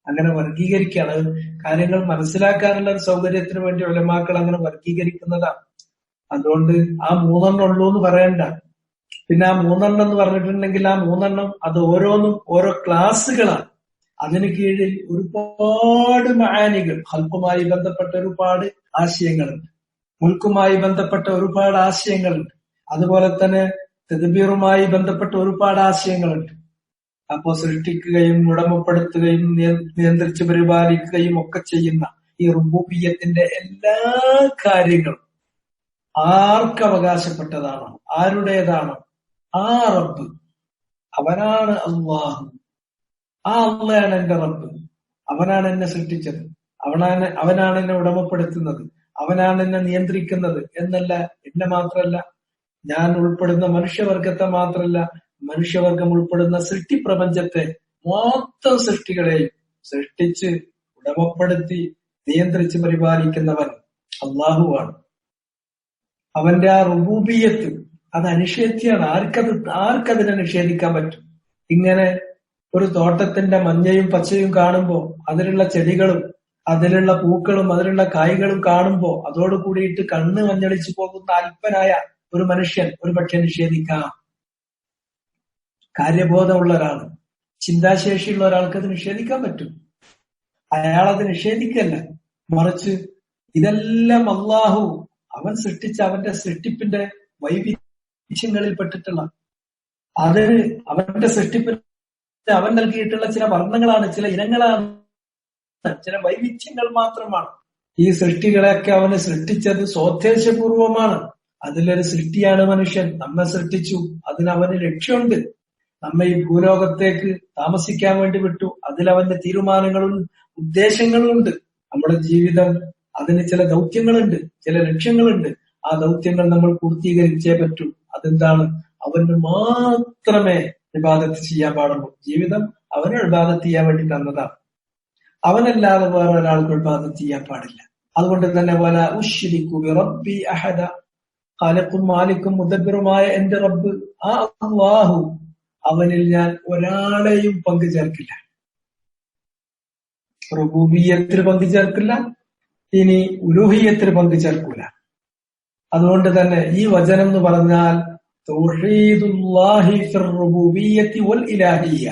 അങ്ങനെ വർഗീകരിക്കുകയാണ്. കാര്യങ്ങൾ മനസ്സിലാക്കാനുള്ള ഒരു സൗകര്യത്തിന് വേണ്ടി ഉലമാക്കൾ അങ്ങനെ വർഗീകരിക്കുന്നതാണ്. അതുകൊണ്ട് ആ 3 ഉള്ളൂ എന്ന് പറയണ്ട. പിന്നെ ആ 3 എന്ന് പറഞ്ഞിട്ടുണ്ടെങ്കിൽ ആ 3 അത് ഓരോന്നും ഓരോ ക്ലാസ്സുകളാണ്. അതിന് കീഴിൽ ഒരുപാട് മആനികൾ, ഖൽഖുമായി ബന്ധപ്പെട്ട ഒരുപാട് ആശയങ്ങളുണ്ട്, മുൽക്കുമായി ബന്ധപ്പെട്ട ഒരുപാട് ആശയങ്ങളുണ്ട്, അതുപോലെ തന്നെ തദ്ബീറുമായി ബന്ധപ്പെട്ട ഒരുപാട് ആശയങ്ങളുണ്ട്. അപ്പോ സൃഷ്ടിക്കുകയും ഉടമപ്പെടുത്തുകയും നിയന്ത്രിച്ച് പരിപാലിക്കുകയും ഒക്കെ ചെയ്യുന്ന ഈ റുബൂബിയ്യത്തിന്റെ എല്ലാ കാര്യങ്ങളും ആർക്ക് അവകാശപ്പെട്ടതാണോ, ആരുടേതാണോ ആ റബ്ബ്, അവനാണ് അല്ലാഹു. ആ അള്ളയാണ് എന്റെ റബ്ബ്. അവനാണ് എന്നെ സൃഷ്ടിച്ചത്, അവനാണ് എന്നെ ഉടമപ്പെടുത്തുന്നത്, അവനാണ് എന്നെ നിയന്ത്രിക്കുന്നത് എന്നല്ല. എന്നെ മാത്രല്ല, ഞാൻ ഉൾപ്പെടുന്ന മനുഷ്യവർഗത്തെ മാത്രല്ല, മനുഷ്യവർഗം ഉൾപ്പെടുന്ന സൃഷ്ടിപ്രപഞ്ചത്തെ മൊത്തം സൃഷ്ടികളെയും സൃഷ്ടിച്ച് ഉടമപ്പെടുത്തി നിയന്ത്രിച്ച് പരിപാലിക്കുന്നവൻ അല്ലാഹുവാണ്. അവന്റെ ആ റുബൂബിയ്യത്ത് അത് അനിഷേധ്യാണ്. ആർക്കതിനെ നിഷേധിക്കാൻ പറ്റും? ഇങ്ങനെ ഒരു തോട്ടത്തിന്റെ മഞ്ഞയും പച്ചയും കാണുമ്പോ, അതിലുള്ള ചെടികളും അതിലുള്ള പൂക്കളും അതിലുള്ള കായ്കളും കാണുമ്പോ അതോട് കൂടിയിട്ട് കണ്ണ് മഞ്ഞളിച്ചു പോകുന്ന അല്പനായ ഒരു മനുഷ്യൻ ഒരു പക്ഷെ നിഷേധിക്കാം. കാര്യബോധമുള്ള ഒരാൾ, ചിന്താശേഷിയുള്ള ഒരാൾക്ക് അത് നിഷേധിക്കാൻ പറ്റും. അയാളത് നിഷേധിക്കല്ല, മറിച്ച് ഇതെല്ലാം അല്ലാഹു അവൻ സൃഷ്ടിച്ച അവന്റെ സൃഷ്ടിപ്പിന്റെ വൈവിധ്യങ്ങളിൽ പെട്ടിട്ടുള്ള, അത് അവന്റെ സൃഷ്ടിപ്പിന് അവൻ നൽകിയിട്ടുള്ള ചില വർണ്ണങ്ങളാണ്, ചില ഇനങ്ങളാണ്, ചില വൈവിധ്യങ്ങൾ മാത്രമാണ്. ഈ സൃഷ്ടികളെയൊക്കെ അവന് സൃഷ്ടിച്ചത് സ്വോദ്ദേശപൂർവമാണ്. അതിലൊരു സൃഷ്ടിയാണ് മനുഷ്യൻ. നമ്മെ സൃഷ്ടിച്ചു, അതിന് അവന് ലക്ഷ്യമുണ്ട്. നമ്മെ ഈ ഭൂലോകത്തേക്ക് താമസിക്കാൻ വേണ്ടി വിട്ടു. അതിലവന്റെ തീരുമാനങ്ങളും ഉദ്ദേശങ്ങളും ഉണ്ട്. നമ്മുടെ ജീവിതം അതിന് ചില ദൗത്യങ്ങളുണ്ട്, ചില ലക്ഷ്യങ്ങളുണ്ട്. ആ ദൗത്യങ്ങൾ നമ്മൾ പൂർത്തീകരിച്ചേ പറ്റൂ. അതെന്താണ്? അവന് മാത്രമേ ഇബാദത്ത് ചെയ്യാൻ പാടുള്ളൂ. ജീവിതം അവന് ഇബാദത്ത് ചെയ്യാൻ വേണ്ടി തന്നതാണ്. അവനല്ലാതെ വേറെ ഒരാൾക്ക് ഇബാദത്ത് ചെയ്യാൻ പാടില്ല. അതുകൊണ്ട് തന്നെ വലാ ഉശ്രികു ബിറബ്ബി അഹദ, ഖാലിഖും മാലിക്കും മുദബ്ബിറുമായ എന്റെ റബ്ബ്, ആ അല്ലാഹു, അവനിൽ ഞാൻ ഒരാളെയും പങ്കു ചേർക്കില്ല. റുബൂബിയ്യത്തിൽ പങ്കു ചേർക്കില്ല, ഇനി ഉലൂഹിയ്യത്തിൽ പങ്കു ചേർക്കൂല. അതുകൊണ്ട് തന്നെ ഈ വചനം എന്ന് പറഞ്ഞാൽ തൗഹീദുല്ലാഹി ഫിർ റുബൂബിയ്യത്തി വൽ ഇലാഹിയ്യ,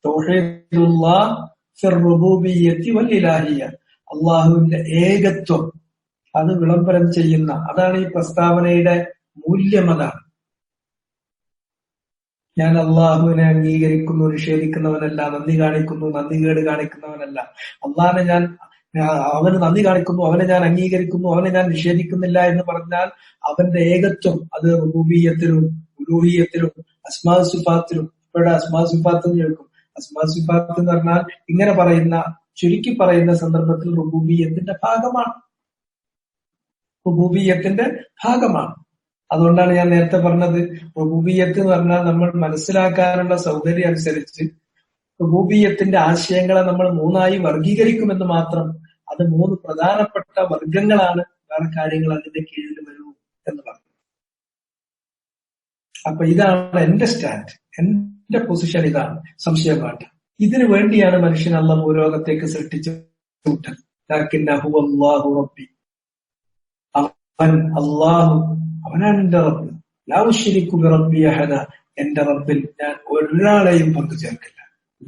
തൗഹീദുല്ലാഹ് ഫിർ റുബൂബിയ്യത്തി വൽ ഇലാഹിയ്യ, അള്ളാഹുവിന്റെ ഏകത്വം അത് വിളംബരം ചെയ്യുന്ന, അതാണ് ഈ പ്രസ്താവനയുടെ മൂല്യം. അതാണ് ഞാൻ അള്ളാഹുവിനെ അംഗീകരിക്കുന്നു, നിഷേധിക്കുന്നവനല്ല, നന്ദി കാണിക്കുന്നു, നന്ദികേട് കാണിക്കുന്നവനല്ല. അള്ളാഹിനെ ഞാൻ അവന് നന്ദി കാണിക്കുന്നു, അവനെ ഞാൻ അംഗീകരിക്കുന്നു, അവനെ ഞാൻ നിഷേധിക്കുന്നില്ല എന്ന് പറഞ്ഞാൽ അവന്റെ ഏകത്വം അത് റുബൂബിയ്യത്തിലും ഉലൂഹിയ്യത്തിലും അസ്മാ സിഫാത്തിലും. ഇവിടെ അസ്മാ സിഫാത്ത് എന്ന് കേൾക്കും. അസ്മാ സിഫാത്ത് എന്ന് പറഞ്ഞാൽ ഇങ്ങനെ പറയുന്ന, ചുരുക്കി പറയുന്ന സന്ദർഭത്തിൽ റുബൂബിയ്യത്തിന്റെ ഭാഗമാണ്, റുബൂബിയ്യത്തിന്റെ ഭാഗമാണ്. അതുകൊണ്ടാണ് ഞാൻ നേരത്തെ പറഞ്ഞത്, റുബൂബിയ്യത്ത് എന്ന് പറഞ്ഞാൽ നമ്മൾ മനസ്സിലാക്കാനുള്ള സൗകര്യം അനുസരിച്ച് റുബൂബിയ്യത്തിന്റെ ആശയങ്ങളെ നമ്മൾ മൂന്നായി വർഗീകരിക്കുമെന്ന് മാത്രം. അത് മൂന്ന് പ്രധാനപ്പെട്ട വർഗങ്ങളാണ്, വേറെ കാര്യങ്ങൾ അതിന്റെ കീഴിൽ വരൂ എന്ന് പറഞ്ഞു. അപ്പൊ ഇതാണ് എന്റെ സ്റ്റാൻഡ്, എന്റെ പൊസിഷൻ ഇതാണ്, സംശയം വേണ്ട. ഇതിനു വേണ്ടിയാണ് മനുഷ്യൻ അള്ളാഹു ഭൂലോകത്തേക്ക് സൃഷ്ടിച്ചു വിട്ടത്. റബ്ബി, അവൻ അള്ളാഹു, അവനാണ് എന്റെ റബ്ബ്. ലാ ഉശ്രികു ബിറബ്ബി അഹദ, എന്റെ റബ്ബിൽ ഞാൻ ഒരാളെയും പങ്കു ചേർക്കില്ല.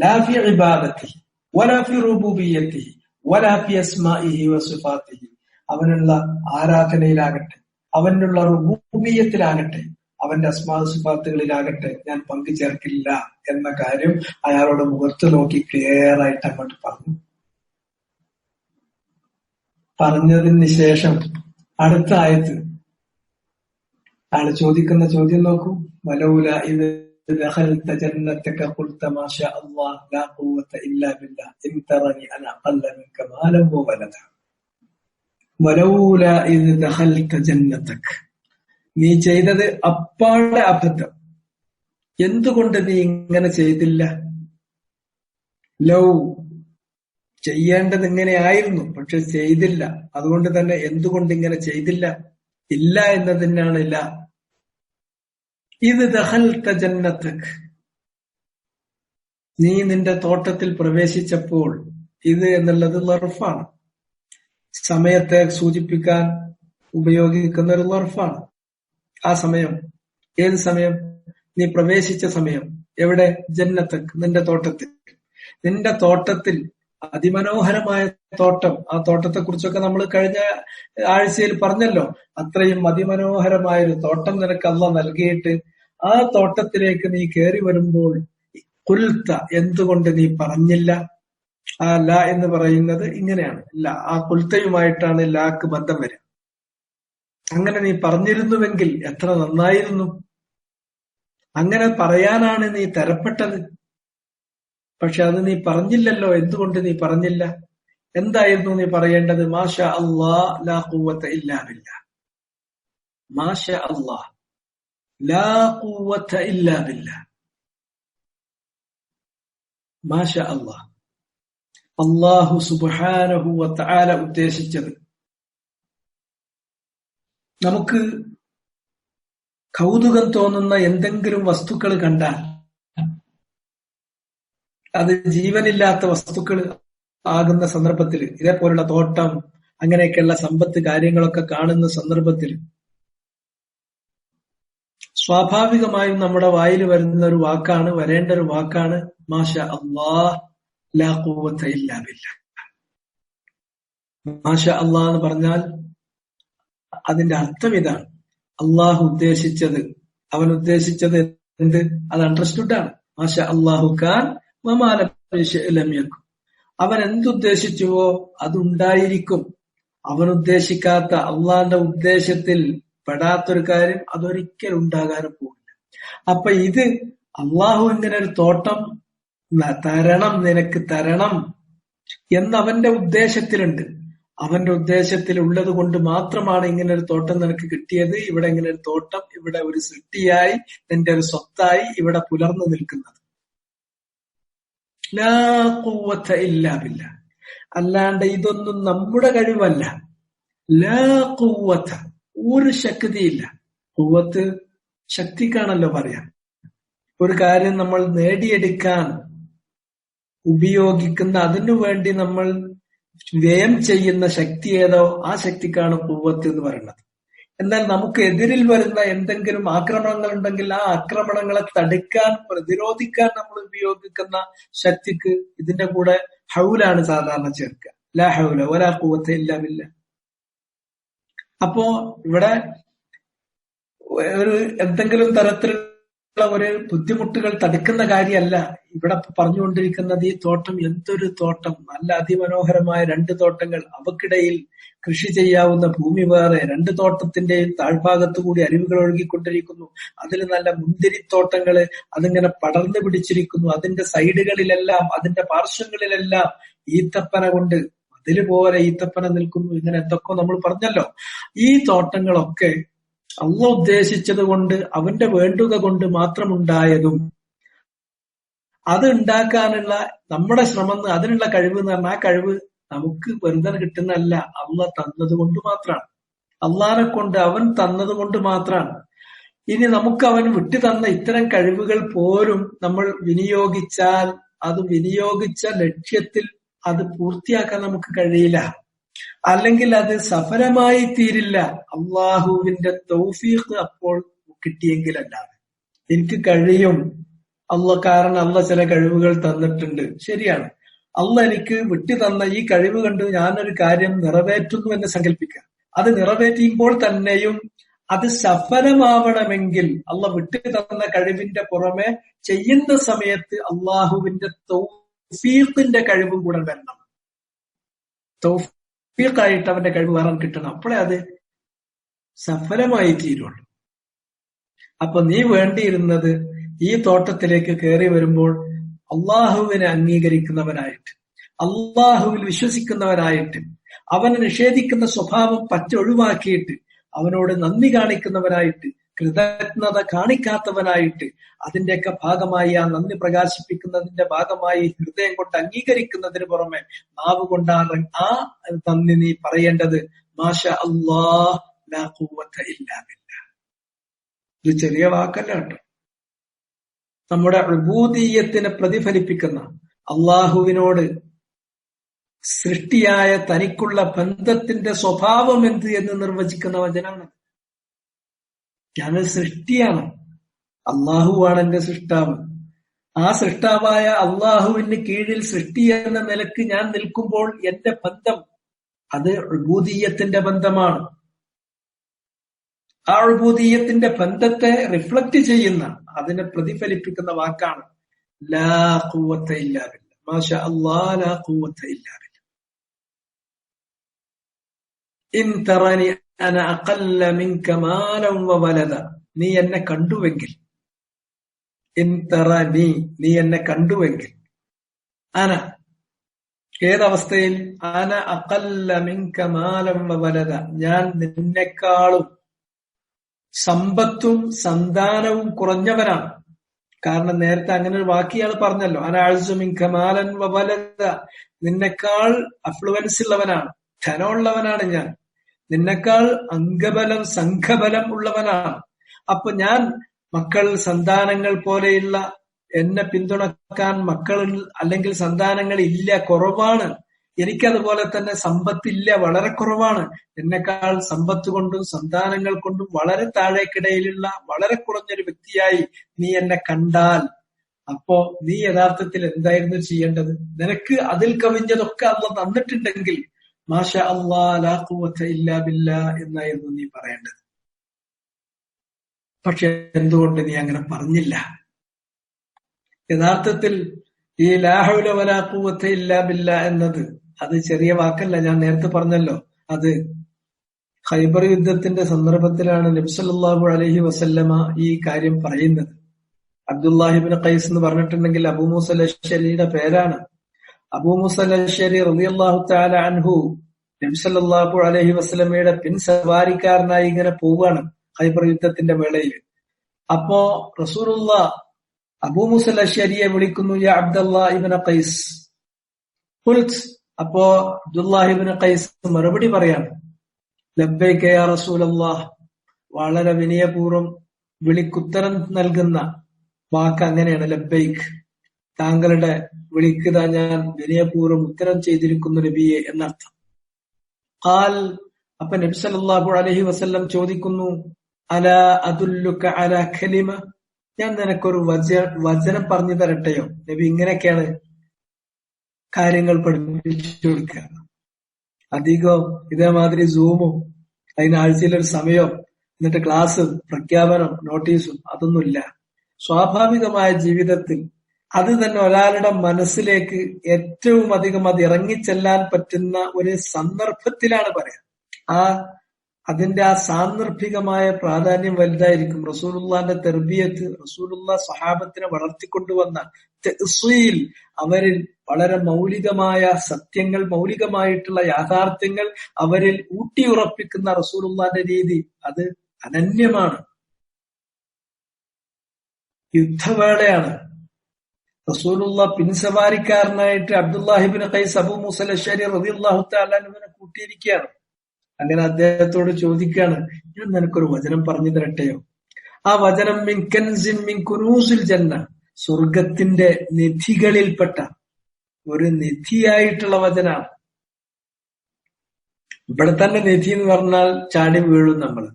ലാ ഫി ഇബാദത്തിഹി വലാ ഫി റുബൂബിയ്യത്തിഹി വലാ ഫി അസ്മാഇഹി വസിഫാത്തിഹി, അവനുള്ള ആരാധനയിലാകട്ടെ, അവനുള്ള റുബൂബിയ്യത്തിലാകട്ടെ, അവന്റെ അസ്മാ സിഫാത്തുകളിലാകട്ടെ ഞാൻ പങ്കു ചേർക്കില്ല എന്ന കാര്യം അയാളോട് മുഖത്ത് നോക്കി ക്ലിയർ ആയിട്ട് അങ്ങോട്ട് പറഞ്ഞു. പറഞ്ഞതിന് ശേഷം അടുത്ത ആയത്ത് അയാൾ ചോദിക്കുന്ന ചോദ്യം നോക്കൂ. വലൗല ഇദ് ദഖൽത ജന്നതക ഖുൽത മാ ശാ അല്ലാഹ് ലാ ഖുവത ഇല്ലാ ബില്ലാഹ് ഇൻ തറനി അന അഖല്ല മിൻക മാലൻ വവലദ. വലൗല ഇദ് ദഖൽത ജന്നതക, നീ ചെയ്തത് അപ്പാടെ അബദ്ധം. എന്തുകൊണ്ട് നീ ഇങ്ങനെ ചെയ്തില്ല? ലൗ, ചെയ്യേണ്ടത് ഇങ്ങനെ ആയിരുന്നു, പക്ഷെ ചെയ്തില്ല. അതുകൊണ്ട് തന്നെ എന്തുകൊണ്ട് ഇങ്ങനെ ചെയ്തില്ല? ഇല്ല എന്നതിനാണ് ഇല്ല. ഇത് ദഖൽത ജന്നതക്, നീ നിന്റെ തോട്ടത്തിൽ പ്രവേശിച്ചപ്പോൾ, ഇത് എന്നുള്ളത് ലർഫാണ്, സമയത്തെ സൂചിപ്പിക്കാൻ ഉപയോഗിക്കുന്ന ഒരു ലർഫാണ്. ആ സമയം, ഏത് സമയം? നീ പ്രവേശിച്ച സമയം. എവിടെ? ജന്നതക്, നിന്റെ തോട്ടത്തിൽ. നിന്റെ തോട്ടത്തിൽ അതിമനോഹരമായ തോട്ടം. ആ തോട്ടത്തെ കുറിച്ചൊക്കെ നമ്മൾ കഴിഞ്ഞ ആഴ്ചയിൽ പറഞ്ഞല്ലോ. അത്രയും അതിമനോഹരമായൊരു തോട്ടം നിനക്ക് അല്ലാഹ് നൽകിയിട്ട് ആ തോട്ടത്തിലേക്ക് നീ കയറി വരുമ്പോൾ ഖുൽത, എന്തുകൊണ്ട് നീ പറഞ്ഞില്ല? ആ ല എന്ന് പറയുന്നത് ഇങ്ങനെയാണ്. ആ ഖുൽതയുമായിട്ടാണ് ലാക്ക് ബന്ധം വരിക. അങ്ങനെ നീ പറഞ്ഞിരുന്നുവെങ്കിൽ എത്ര നന്നായിരുന്നു. അങ്ങനെ പറയാനാണ് നീ തരപ്പെട്ടത്. പക്ഷെ അത് നീ പറഞ്ഞില്ലല്ലോ. എന്തുകൊണ്ട് നീ പറഞ്ഞില്ല? എന്തായിരുന്നു നീ പറയേണ്ടത്? മാഷാ അല്ലാഹ് ലാ ഖുവത ഇല്ലാ ബില്ലാഹ്. മാഷാ അല്ലാഹ് ലാ ഖുവത ഇല്ലാ ബില്ലാഹ്. മാഷാ അല്ലാഹ്, അല്ലാഹു സുബ്ഹാനഹു വ തആല ഉദ്ദേശിച്ചത്. നമുക്ക് കൗതുകം തോന്നുന്ന എന്തെങ്കിലും വസ്തുക്കൾ കണ്ടാൽ, അത് ജീവനില്ലാത്ത വസ്തുക്കൾ ആകുന്ന സന്ദർഭത്തിൽ, ഇതേപോലുള്ള തോട്ടം, അങ്ങനെയൊക്കെയുള്ള സമ്പത്ത് കാര്യങ്ങളൊക്കെ കാണുന്ന സന്ദർഭത്തിൽ സ്വാഭാവികമായും നമ്മുടെ വായിൽ വരുന്ന ഒരു വാക്കാണ്, വരേണ്ട ഒരു വാക്കാണ് മാഷാ അല്ലാഹ് ലാ ഖുവത ഇല്ലാ ബില്ലാഹ്. മാഷാ അല്ലാഹ് എന്ന് പറഞ്ഞാൽ അതിന്റെ അർത്ഥം ഇതാണ്. അള്ളാഹു ഉദ്ദേശിച്ചത്, അവൻ ഉദ്ദേശിച്ചത് എന്ത്? അത് അണ്ടർസ്റ്റുഡ് ആണ്. മാഷാ അല്ലാഹു കാൻ വമാ ലം യകുൻ. അവൻ എന്തുദ്ദേശിച്ചുവോ അതുണ്ടായിരിക്കും. അവൻ ഉദ്ദേശിക്കാത്ത, അള്ളാന്റെ ഉദ്ദേശത്തിൽ പെടാത്തൊരു കാര്യം അതൊരിക്കലും ഉണ്ടാകാനും പോകില്ല. അപ്പൊ ഇത് അള്ളാഹു ഇങ്ങനെ ഒരു തോട്ടം തരണം, നിനക്ക് തരണം എന്ന് അവന്റെ ഉദ്ദേശത്തിലുണ്ട്. അവന്റെ ഉദ്ദേശത്തിൽ ഉള്ളത് കൊണ്ട് മാത്രമാണ് ഇങ്ങനെ ഒരു തോട്ടം നിനക്ക് കിട്ടിയത്. ഇവിടെ ഇങ്ങനെ ഒരു തോട്ടം, ഇവിടെ ഒരു സൃഷ്ടിയായി, നിന്റെ ഒരു സ്വത്തായി ഇവിടെ പുലർന്നു നിൽക്കുന്നത്. ലാ ഖുവത ഇല്ലാ ബില്ലാഹ്. അല്ലാണ്ട് ഇതൊന്നും നമ്മുടെ കഴിവല്ല. ലാ ഖുവത, ഒരു ശക്തിയില്ല. ഖുവ്വത്ത് ശക്തിക്കാണല്ലോ പറയാം. ഒരു കാര്യം നമ്മൾ നേടിയെടുക്കാൻ ഉപയോഗിക്കുന്ന, അതിനു വേണ്ടി നമ്മൾ വ്യയം ചെയ്യുന്ന ശക്തി ഏതോ ആ ശക്തിക്കാണ് ഖുവ്വത്ത് എന്ന് പറയുന്നത്. എന്നാൽ നമുക്ക് എതിരിൽ വരുന്ന എന്തെങ്കിലും ആക്രമണങ്ങൾ ഉണ്ടെങ്കിൽ ആ ആക്രമണങ്ങളെ തടുക്കാൻ, പ്രതിരോധിക്കാൻ നമ്മൾ ഉപയോഗിക്കുന്ന ശക്തിക്ക് ഇതിന്റെ കൂടെ ഹൗലാണ് സാധാരണ ചേർക്കുക. ലാ ഹൗല വലാ ഖുവത ഇല്ലാ ബില്ലാഹ്. അപ്പോ ഇവിടെ ഒരു എന്തെങ്കിലും തരത്തിലുള്ള ഒരു ബുദ്ധിമുട്ടുകൾ തടുക്കുന്ന കാര്യമല്ല ഇവിടെ പറഞ്ഞുകൊണ്ടിരിക്കുന്നത്. ഈ തോട്ടം എന്തൊരു തോട്ടം! നല്ല അതിമനോഹരമായ 2 തോട്ടങ്ങൾ, അവക്കിടയിൽ കൃഷി ചെയ്യാവുന്ന ഭൂമി വേറെ, 2 തോട്ടത്തിന്റെയും താഴ്ഭാഗത്തു കൂടി അരുവികൾ ഒഴുകിക്കൊണ്ടിരിക്കുന്നു. അതിൽ നല്ല മുന്തിരിത്തോട്ടങ്ങള് അതിങ്ങനെ പടർന്നു പിടിച്ചിരിക്കുന്നു. അതിന്റെ സൈഡുകളിലെല്ലാം, അതിന്റെ പാർശ്വങ്ങളിലെല്ലാം ഈത്തപ്പന കൊണ്ട് അതില് പോലെ ഈത്തപ്പന നിൽക്കുന്നു. ഇങ്ങനെ എന്തൊക്കെ നമ്മൾ പറഞ്ഞല്ലോ. ഈ തോട്ടങ്ങളൊക്കെ അള്ളാഹ് ഉദ്ദേശിച്ചത് കൊണ്ട്, അവന്റെ വേണ്ടുക കൊണ്ട് മാത്രമുണ്ടായതും, അത് ഉണ്ടാക്കാനുള്ള നമ്മുടെ ശ്രമം, അതിനുള്ള കഴിവ് എന്ന് പറഞ്ഞാൽ ആ കഴിവ് നമുക്ക് വെറുതെ കിട്ടുന്നതല്ല, അള്ളാഹ് തന്നത് കൊണ്ട് മാത്രമാണ്. അള്ളാഹിനെ കൊണ്ട്, അവൻ തന്നത് കൊണ്ട് മാത്രമാണ്. ഇനി നമുക്ക് അവൻ വിട്ടു തന്ന ഇത്തരം കഴിവുകൾ പോലും നമ്മൾ വിനിയോഗിച്ചാൽ, അത് വിനിയോഗിച്ച ലക്ഷ്യത്തിൽ അത് പൂർത്തിയാക്കാൻ നമുക്ക് കഴിയില്ല, അല്ലെങ്കിൽ അത് സഫലമായി തീരില്ല. അള്ളാഹുവിന്റെ തൗഫീഖ് അപ്പോൾ കിട്ടിയെങ്കിലല്ലാതെ. എനിക്ക് കഴിയും കാരണം അള്ളാഹ് ചില കഴിവുകൾ തന്നിട്ടുണ്ട്, ശരിയാണ്. അള്ളാഹ് എനിക്ക് വിട്ടു തന്ന ഈ കഴിവ് കണ്ട് ഞാനൊരു കാര്യം നിറവേറ്റുന്നു എന്ന് സങ്കല്പിക്കുക. അത് നിറവേറ്റുമ്പോൾ തന്നെയും അത് സഫലമാവണമെങ്കിൽ അള്ളാഹ് വിട്ടു തന്ന കഴിവിന്റെ പുറമെ ചെയ്യുന്ന സമയത്ത് അള്ളാഹുവിന്റെ തൗഫീഖിന്റെ കഴിവും കൂടെ വരണം. തൗഫീഖായിട്ട് അവന്റെ കഴിവ് വേറെ കിട്ടണം, അപ്പോഴേ അത് സഫലമായി തീരുള്ളൂ. അപ്പൊ നീ വേണ്ടിയിരുന്നത് ഈ തോട്ടത്തിലേക്ക് കയറി വരുമ്പോൾ അള്ളാഹുവിനെ അംഗീകരിക്കുന്നവനായിട്ട്, അള്ളാഹുവിൽ വിശ്വസിക്കുന്നവനായിട്ട്, അവനെ നിഷേധിക്കുന്ന സ്വഭാവം ഒഴിവാക്കിയിട്ട് അവനോട് നന്ദി കാണിക്കുന്നവനായിട്ട്, കൃതജ്ഞത കാണിക്കാത്തവനായിട്ട്, അതിന്റെയൊക്കെ ഭാഗമായി ആ നന്ദി പ്രകാശിപ്പിക്കുന്നതിന്റെ ഭാഗമായി ഹൃദയം കൊണ്ട് അംഗീകരിക്കുന്നതിന് പുറമെ നാവ് കൊണ്ടാണ് ആ നന്ദി നീ പറയേണ്ടത്. മാഷാ അല്ലാഹ് ലാ ഖുവത ഇല്ലാ ബില്ലാഹ്. ഇത് ചെറിയ വാക്കല്ല കേട്ടോ. നമ്മുടെ ഉബൂദിയ്യത്തിനെ പ്രതിഫലിപ്പിക്കുന്ന, അള്ളാഹുവിനോട് സൃഷ്ടിയായ തനിക്കുള്ള ബന്ധത്തിന്റെ സ്വഭാവം എന്ത് എന്ന് നിർവചിക്കുന്ന വചനാണ്. ഞാനൊരു സൃഷ്ടിയാണ്, അള്ളാഹുവാണ് എന്റെ സൃഷ്ടാവ്. ആ സൃഷ്ടാവായ അള്ളാഹുവിന് കീഴിൽ സൃഷ്ടി എന്ന നിലക്ക് ഞാൻ നിൽക്കുമ്പോൾ എന്റെ ബന്ധം അത് ഉബൂദിയ്യത്തിന്റെ ബന്ധമാണ്. ആ ഉബൂദിയ്യത്തിന്റെ ബന്ധത്തെ റിഫ്ലക്ട് ചെയ്യുന്ന, അതിനെ പ്രതിഫലിപ്പിക്കുന്ന വാക്കാണ് ലാ ഖുവത ഇല്ലാ ബില്ലാഹ്. മാഷാ അല്ലാഹ് ലാ ഖുവത ഇല്ലാ ബില്ലാഹ്. ഇൻ തറനി അന അഖല്ല മിൻക മാലൻ വവലദ. നീ എന്നെ കണ്ടുവെങ്കിൽ, ഇൻ തറനി, നീ എന്നെ കണ്ടുവെങ്കിൽ, അന, ഏതവസ്ഥയിൽ, അന അഖല്ല മിൻക മാലൻ വവലദ, ഞാൻ നിന്നെക്കാളും സമ്പത്തും സന്താനവും കുറഞ്ഞവനാണ്. കാരണം നേരത്തെ അങ്ങനെ ഒരു വാക്കിയാണ് പറഞ്ഞല്ലോ, അന അഅ്സു മിൻക മാലൻ വവലദ, നിന്നെക്കാൾ അഫ്ലുവൻസ് ഉള്ളവനാണ്, ധനമുള്ളവനാണ് ഞാൻ, നിന്നെക്കാൾ അംഗബലം സംഘബലം ഉള്ളവനാണ്. അപ്പൊ ഞാൻ മക്കൾ, സന്താനങ്ങൾ പോലെയുള്ള എന്നെ പിന്തുണക്കാൻ മക്കൾ അല്ലെങ്കിൽ സന്താനങ്ങൾ ഇല്ല, കുറവാണ്. എനിക്കതുപോലെ തന്നെ സമ്പത്തില്ല, വളരെ കുറവാണ്. എന്നെക്കാൾ സമ്പത്ത് കൊണ്ടും സന്താനങ്ങൾ കൊണ്ടും വളരെ താഴേക്കിടയിലുള്ള വളരെ കുറഞ്ഞൊരു വ്യക്തിയായി നീ എന്നെ കണ്ടാൽ, അപ്പോ നീ യഥാർത്ഥത്തിൽ എന്തായിരുന്നു ചെയ്യേണ്ടത്? നിനക്ക് അതിൽ കവിഞ്ഞതൊക്കെ അള്ളാഹ് തന്നിട്ടുണ്ടെങ്കിൽ മാഷാ അല്ലാഹ് ലാ ഖുവത ഇല്ലാ ബില്ലാഹ് എന്നായിരുന്നു നീ പറയേണ്ടത്. പക്ഷെ എന്തുകൊണ്ട് നീ അങ്ങനെ പറഞ്ഞില്ല? യഥാർത്ഥത്തിൽ ഈ ലാ ഹൗല വലാ ഖുവത ഇല്ലാ ബില്ലാഹ് എന്നത് അത് ചെറിയ വാക്കല്ല. ഞാൻ നേരത്തെ പറഞ്ഞല്ലോ, അത് ഖൈബർ യുദ്ധത്തിന്റെ സന്ദർഭത്തിലാണ് നബി സല്ലല്ലാഹു അലൈഹി വസല്ലമ ഈ കാര്യം പറയുന്നത്. അബ്ദുല്ലാഹി ഇബ്നു ഖൈസ് എന്ന് പറഞ്ഞിട്ടുണ്ടെങ്കിൽ അബൂ മൂസ അൽ-അശ്അരിയുടെ പേരാണ്. അബൂ മൂസ അൽ-അശ്അരി റളിയല്ലാഹു തആല അൻഹു നബി സല്ലല്ലാഹു അലൈഹി വസല്ലമയുടെ പിൻസവാരിക്കാരനായി ഇങ്ങനെ പോവുകയാണ് ഖൈബർ യുദ്ധത്തിന്റെ വേളയിൽ. അപ്പോ റസൂലുള്ളാഹ് അബൂ മൂസ അൽ-അശ്അരിയെ വിളിക്കുന്നു, യാ അബ്ദുല്ലാഹി ഇബ്നു ഖൈസ്. ഖുൽത്, അപ്പോ അബ്ദുല്ലാഹി ഇബ്നു ഖൈസ് മറുപടി പറയാണ്, ലബ്ബൈക യാ റസൂലല്ലാഹ്, വളരെ വിനയപൂർവ്വം വിളിക്കുത്തരം നൽകുന്ന വാക്ക് അങ്ങനെയാണ്, ലബ്ബൈക്ക്, താങ്കളുടെ വിളിക്കുക ഞാൻ വിനയപൂർവ്വം ഉത്തരം ചെയ്തിരിക്കുന്നു നബിയെ എന്നർത്ഥം. അപ്പൊ നബി സല്ലല്ലാഹു അലൈഹി വസല്ലം ചോദിക്കുന്നു, അലാ അദുല്ലുക അലാ കലിമ, ഞാൻ നിനക്കൊരു വചനം പറഞ്ഞു തരട്ടെയോ? നബി ഇങ്ങനെയൊക്കെയാണ് കാര്യങ്ങൾ പഠിപ്പിച്ചു കൊടുക്കുക. അധികം ഇതേമാതിരി സൂമും അതിന് ആഴ്ചയിലൊരു സമയം എന്നിട്ട് ക്ലാസ് പ്രഖ്യാപനം നോട്ടീസും അതൊന്നുമില്ല. സ്വാഭാവികമായ ജീവിതത്തിൽ അത് തന്നെ ഒരാളുടെ മനസ്സിലേക്ക് ഏറ്റവും അധികം അത് ഇറങ്ങിച്ചെല്ലാൻ പറ്റുന്ന ഒരു സന്ദർഭത്തിലാണ് പറയാം. അതിന്റെ ആ സാന്ദർഭികമായ പ്രാധാന്യം വലുതായിരിക്കും. റസൂലുള്ളാന്റെ തെർബിയത്ത്, റസൂലുള്ള സഹാബത്തിനെ വളർത്തിക്കൊണ്ടുവന്ന തഅ്സീൽ, അവരിൽ വളരെ മൗലികമായ സത്യങ്ങൾ, മൗലികമായിട്ടുള്ള യാഥാർത്ഥ്യങ്ങൾ അവരിൽ ഊട്ടിയുറപ്പിക്കുന്ന റസൂലുള്ളാന്റെ രീതി അത് അനന്യമാണ്. യുദ്ധവേളയാണ്. റസൂലുള്ള പിൻസവാരിക്കാരനായിട്ട് അബ്ദുല്ലാഹിബ്നു ഖൈസ് അബൂ മൂസൽ അശ്അരി റളിയല്ലാഹു തആല അൻഹുവിനെ കൂട്ടിയിരിക്കുകയാണ്. അങ്ങനെ അദ്ദേഹത്തോട് ചോദിക്കുകയാണ്, ഞാൻ നിനക്കൊരു വചനം പറഞ്ഞു തരട്ടെയോ? ആ വചനം മിൻ കൻസിൻ മിൻ കുനൂസിൽ ജന്ന, സ്വർഗത്തിന്റെ നിധികളിൽപ്പെട്ട ഒരു നിധിയായിട്ടുള്ള വചനാണ്. ഇവിടെ തന്നെ നിധി എന്ന് പറഞ്ഞാൽ ചാടി വീഴും, നമ്മൾ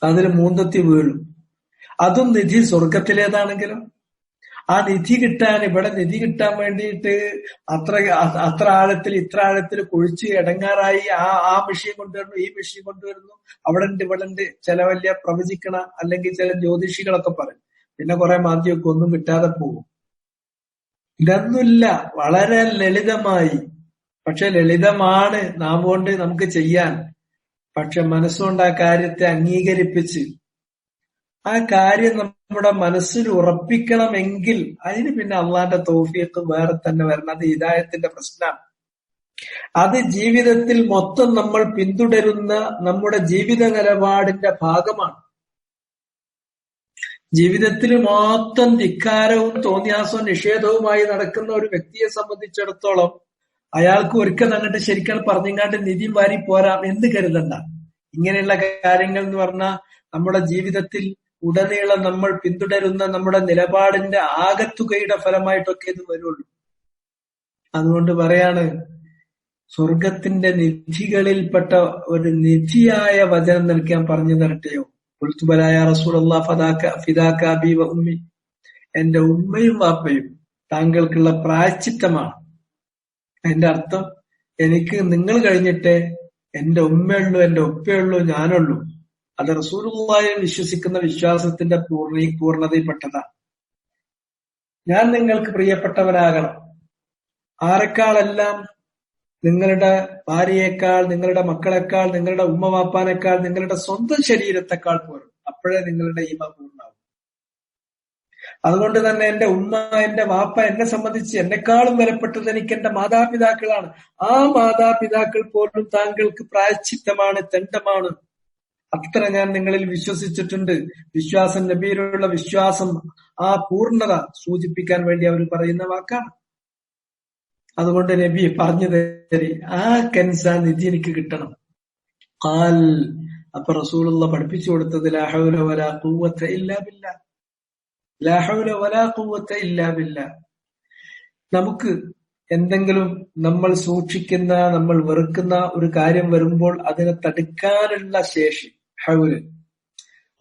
അതിൽ മൂന്നെത്തി വീഴും. അതും നിധി സ്വർഗത്തിലേതാണെങ്കിലും ആ നിധി കിട്ടാൻ, ഇവിടെ നിധി കിട്ടാൻ വേണ്ടിയിട്ട് അത്ര ആഴത്തിൽ ഇത്ര ആഴത്തിൽ കുഴിച്ച് ഇടങ്ങാറായി ആ മെഷീൻ കൊണ്ടുവരുന്നു, ഈ മെഷീൻ കൊണ്ടുവരുന്നു, അവിടെ ഉണ്ട് ഇവിടെ ഉണ്ട്. ചില വലിയ പ്രവചിക്കണ അല്ലെങ്കിൽ ചില ജ്യോതിഷികളൊക്കെ പറയും, പിന്നെ കുറെ മാറ്റിയൊക്കെ ഒന്നും കിട്ടാതെ പോകും. ഇതൊന്നുമില്ല, വളരെ ലളിതമായി. പക്ഷെ ലളിതമാണ് നാം കൊണ്ട് നമുക്ക് ചെയ്യാൻ. പക്ഷെ മനസ്സുകൊണ്ട് ആ കാര്യത്തെ അംഗീകരിപ്പിച്ച് ആ കാര്യം നമ്മുടെ മനസ്സിൽ ഉറപ്പിക്കണമെങ്കിൽ അതിന് പിന്നെ അള്ളാന്റെ തൗഫീഖ് വേറെ തന്നെ വരണം. അത് ഹിദായത്തിന്റെ പ്രശ്നമാണ്. അത് ജീവിതത്തിൽ മൊത്തം നമ്മൾ പിന്തുടരുന്ന നമ്മുടെ ജീവിത നിലപാടിന്റെ ഭാഗമാണ്. ജീവിതത്തിൽ മൊത്തം ധിക്കാരവും തോന്നിയാസവും നിഷേധവുമായി നടക്കുന്ന ഒരു വ്യക്തിയെ സംബന്ധിച്ചിടത്തോളം അയാൾക്ക് ഒരിക്കൽ അങ്ങോട്ട് ശരിക്കും പറഞ്ഞിങ്ങാണ്ട് നിധി വാരി പോരാം എന്ന് കരുതണ്ട. ഇങ്ങനെയുള്ള കാര്യങ്ങൾ എന്ന് പറഞ്ഞാൽ നമ്മുടെ ജീവിതത്തിൽ ഉടനീളം നമ്മൾ പിന്തുടരുന്ന നമ്മുടെ നിലപാടിന്റെ ആകത്തുകയുടെ ഫലമായിട്ടൊക്കെ ഇത് വരുള്ളൂ. അതുകൊണ്ട് പറയാണ്, സ്വർഗത്തിന്റെ നിധികളിൽപ്പെട്ട ഒരു നിധിയായ വചനം നൽകാൻ പറഞ്ഞു തരട്ടെയോ? ഖുൽതുബലായ റസൂലുള്ളാഹി ഫിദാക അബീ വ ഉമ്മി, എന്റെ ഉമ്മയും വാപ്പയും താങ്കൾക്കുള്ള പ്രായശ്ചിത്തമാണ്. അതിന്റെ അർത്ഥം, എനിക്ക് നിങ്ങൾ കഴിഞ്ഞിട്ടേ എന്റെ ഉമ്മയുള്ളൂ, എന്റെ ഉപ്പയുള്ളൂ, ഞാനുള്ളൂ. അത് റസൂലുള്ളാഹിയെ വിശ്വസിക്കുന്ന വിശ്വാസത്തിന്റെ പൂർണ്ണതയിൽപ്പെട്ടതാണ്. ഞാൻ നിങ്ങൾക്ക് പ്രിയപ്പെട്ടവനാകണം. ആരെക്കാളെല്ലാം? നിങ്ങളുടെ ഭാര്യയേക്കാൾ, നിങ്ങളുടെ മക്കളെക്കാൾ, നിങ്ങളുടെ ഉമ്മ വാപ്പാനേക്കാൾ, നിങ്ങളുടെ സ്വന്തം ശരീരത്തെക്കാൾ പോലും. അപ്പോഴേ നിങ്ങളുടെ ഈമാൻ പൂർണ്ണമാവും. അതുകൊണ്ട് തന്നെ എന്റെ ഉമ്മ, എന്റെ വാപ്പ എന്നെ സംബന്ധിച്ച് എന്നെക്കാളും വിലപ്പെട്ടത് എനിക്ക് എന്റെ മാതാപിതാക്കളാണ്. ആ മാതാപിതാക്കൾ പോലും താങ്കൾക്ക് പ്രായശ്ചിത്തമാണ്, ദണ്ഡമാണ്. അത്ര ഞാൻ നിങ്ങളിൽ വിശ്വസിച്ചിട്ടുണ്ട്. വിശ്വാസം, നബിയിലുള്ള വിശ്വാസം, ആ പൂർണ്ണത സൂചിപ്പിക്കാൻ വേണ്ടി അവർ പറയുന്ന വാക്കാണ്. അതുകൊണ്ട് നബി പറഞ്ഞു തരി, ആ കൻസ നിധി എനിക്ക് കിട്ടണം. ഖാൽ, അപ്പൊ റസൂലുള്ള പഠിപ്പിച്ചു കൊടുത്തത്, ലാ ഹൗല വലാ ഖുവത ഇല്ലാ ബില്ലാഹ്, ലാ ഹൗല വലാ ഖുവത ഇല്ലാ ബില്ലാഹ്. നമുക്ക് എന്തെങ്കിലും നമ്മൾ സൂക്ഷിക്കുന്ന, നമ്മൾ വെറുക്കുന്ന ഒരു കാര്യം വരുമ്പോൾ അതിനെ തടുക്കാനുള്ള ശേഷി, ഹൗല്.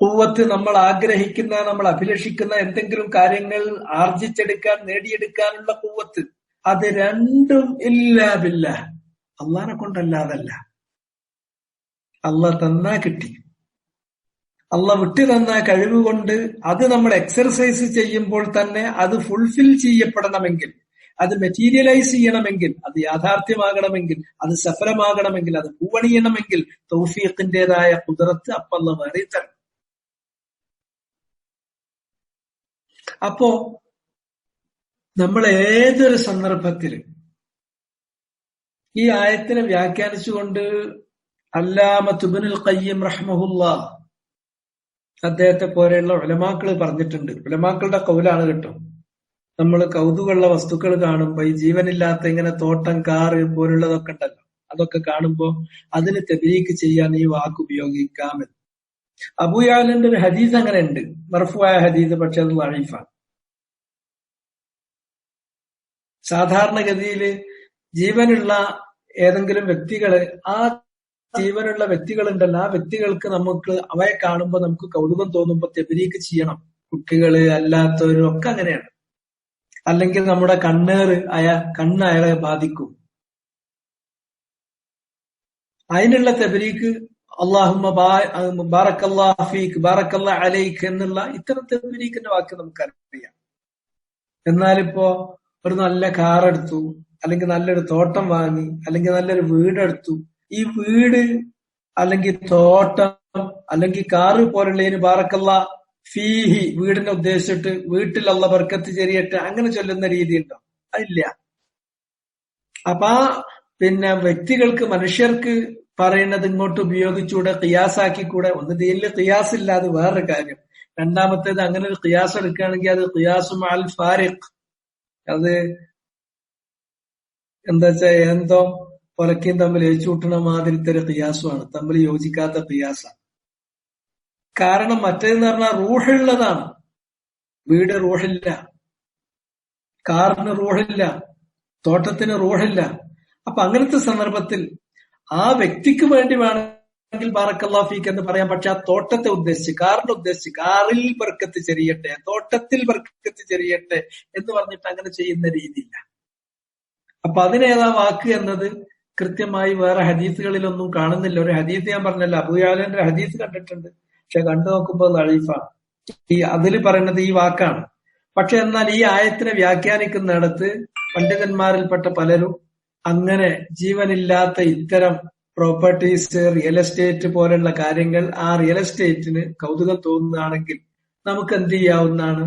ഖുവത്ത്, നമ്മൾ ആഗ്രഹിക്കുന്ന, നമ്മൾ അഭിലഷിക്കുന്ന എന്തെങ്കിലും കാര്യങ്ങൾ ആർജിച്ചെടുക്കാൻ, നേടിയെടുക്കാനുള്ള ഖുവത്ത്, അത് രണ്ടും ഇല്ലാ ബില്ലാഹ്, അള്ളാനെ കൊണ്ടല്ലാതല്ല. അള്ളാഹ് തന്നാ കിട്ടി, അള്ളാഹ് വിട്ടു തന്ന കഴിവ് കൊണ്ട് അത് നമ്മൾ എക്സർസൈസ് ചെയ്യുമ്പോൾ തന്നെ അത് ഫുൾഫിൽ ചെയ്യപ്പെടണമെങ്കിൽ, അത് മെറ്റീരിയലൈസ് ചെയ്യണമെങ്കിൽ, അത് യാഥാർത്ഥ്യമാകണമെങ്കിൽ, അത് സഫലമാകണമെങ്കിൽ, അത് പൂവണിയണമെങ്കിൽ തൗഫീഖിന്റേതായ ഖുദ്റത്ത് അല്ലാഹ് വേറെ തരണം. അപ്പോ നമ്മൾ ഏതൊരു സന്ദർഭത്തിൽ ഈ ആയത്തിനെ വ്യാഖ്യാനിച്ചുകൊണ്ട് അല്ലാമത്ത് ഇബ്നുൽ ഖയ്യിം റഹ്മഹുല്ലാഹ്, അദ്ദേഹത്തെ പോലെയുള്ള ഉലമാക്കൾ പറഞ്ഞിട്ടുണ്ട്. ഉലമാക്കളുടെ കൗലാണ് കേട്ടോ. നമ്മൾ കൗതുകമുള്ള വസ്തുക്കൾ കാണുമ്പോ, ഈ ജീവനില്ലാത്ത ഇങ്ങനെ തോട്ടം, കാറ് പോലുള്ളതൊക്കെ ഉണ്ടല്ലോ, അതൊക്കെ കാണുമ്പോ അതിന് തബ്രീക്ക് ചെയ്യാൻ ഈ വാക്ക് ഉപയോഗിക്കാമെന്ന്. അബൂയാലിന്റെ ഒരു ഹദീസ് അങ്ങനെ ഉണ്ട്, മർഫുആയ ഹദീസ്, പക്ഷെ അത് ദഈഫാണ്. സാധാരണഗതിയിൽ ജീവനുള്ള ഏതെങ്കിലും വ്യക്തികള്, ആ ജീവനുള്ള വ്യക്തികളുണ്ടല്ലോ, ആ വ്യക്തികൾക്ക് നമുക്ക് അവയെ കാണുമ്പോൾ നമുക്ക് കൗതുകം തോന്നുമ്പോൾ തെബ്രീക്ക് ചെയ്യണം. കുട്ടികള് അല്ലാത്തവരും ഒക്കെ അങ്ങനെയാണ്. അല്ലെങ്കിൽ നമ്മുടെ കണ്ണ് അയാളെ ബാധിക്കും. അതിനുള്ള തെബ്രീക്ക് അല്ലാഹുമ്മ ബാറക്കല്ലാഹു ഫീക് ബാറക്കല്ലാഹു അലൈക് എന്നുള്ള ഇത്തരം തെബ്രീക്കിന്റെ വാക്ക് നമുക്കറിയാം. എന്നാലിപ്പോ ഒരു നല്ല കാർ എടുത്തു, അല്ലെങ്കിൽ നല്ലൊരു തോട്ടം വാങ്ങി, അല്ലെങ്കിൽ നല്ലൊരു വീടെടുത്തു, ഈ വീട് അല്ലെങ്കിൽ തോട്ടം അല്ലെങ്കിൽ കാറ് പോലുള്ളതിന് ബാറക്കല്ലാഹു ഫീഹി വീടിനെ ഉദ്ദേശിച്ചിട്ട് വീട്ടിൽ അല്ലാഹ് ബർക്കത്ത് ചെരിയട്ടെ അങ്ങനെ ചൊല്ലുന്ന രീതി ഉണ്ടോ? അതില്ല. അപ്പൊ വ്യക്തികൾക്ക്, മനുഷ്യർക്ക് പറയുന്നത് ഇങ്ങോട്ട് ഉപയോഗിച്ചൂടെ, ഖിയാസാക്കിക്കൂടെ? ഒന്ന് ദീനില് ഖിയാസ് ഇല്ല, അത് വേറൊരു കാര്യം. രണ്ടാമത്തേത്, അങ്ങനെ ഒരു ഖിയാസ് എടുക്കുകയാണെങ്കിൽ അത് ഖിയാസു മഅൽ ഫാരിഖ്, അത് എന്താ വെച്ചാ എന്തോ പൊലക്കയും തമ്മിൽ ഏച്ചുകൂട്ടണ മാതിരത്തെ ഒരു ഖിയാസുമാണ്, തമ്മിൽ യോജിക്കാത്ത ഖിയാസാണ്. കാരണം മറ്റേതെന്ന് പറഞ്ഞാൽ റൂഹുള്ളതാണ്. വീട് റൂഹില്ല, കാറിന് റൂഹില്ല, തോട്ടത്തിന് റൂഹില്ല. അപ്പൊ അങ്ങനത്തെ സന്ദർഭത്തിൽ ആ വ്യക്തിക്ക് വേണ്ടി വേണമെങ്കിൽ ബാറക്കല്ലാഹു ഫീക്ക് എന്ന് പറയാം. പക്ഷെ ആ തോട്ടത്തെ ഉദ്ദേശിച്ച്, കാറിനെ ഉദ്ദേശിച്ച്, കാറിൽ ബർക്കത്ത് ചെരിയട്ടെ, തോട്ടത്തിൽ ബർക്കത്ത് ചെരിയട്ടെ എന്ന് പറഞ്ഞിട്ട് അങ്ങനെ ചെയ്യുന്ന രീതിയില്ല. അപ്പൊ അതിനേതാ വാക്ക് എന്നത് കൃത്യമായി വേറെ ഹദീസുകളിലൊന്നും കാണുന്നില്ല. ഒരു ഹദീസ് ഞാൻ പറഞ്ഞല്ലോ, അബൂയാലിന്റെ ഹദീസ് കണ്ടിട്ടുണ്ട്, പക്ഷെ കണ്ടു നോക്കുമ്പോൾ ദഈഫാണ്. അതിൽ പറയുന്നത് ഈ വാക്കാണ്. പക്ഷെ എന്നാൽ ഈ ആയത്തിനെ വ്യാഖ്യാനിക്കുന്നിടത്ത് പണ്ഡിതന്മാരിൽപ്പെട്ട പലരും അങ്ങനെ ജീവനില്ലാത്ത ഇത്തരം പ്രോപ്പർട്ടീസ്, റിയൽ എസ്റ്റേറ്റ് പോലുള്ള കാര്യങ്ങൾ, ആ റിയൽ എസ്റ്റേറ്റിന് കൗതുകം തോന്നുകയാണെങ്കിൽ നമുക്ക് എന്ത് ചെയ്യാവുന്നതാണ്?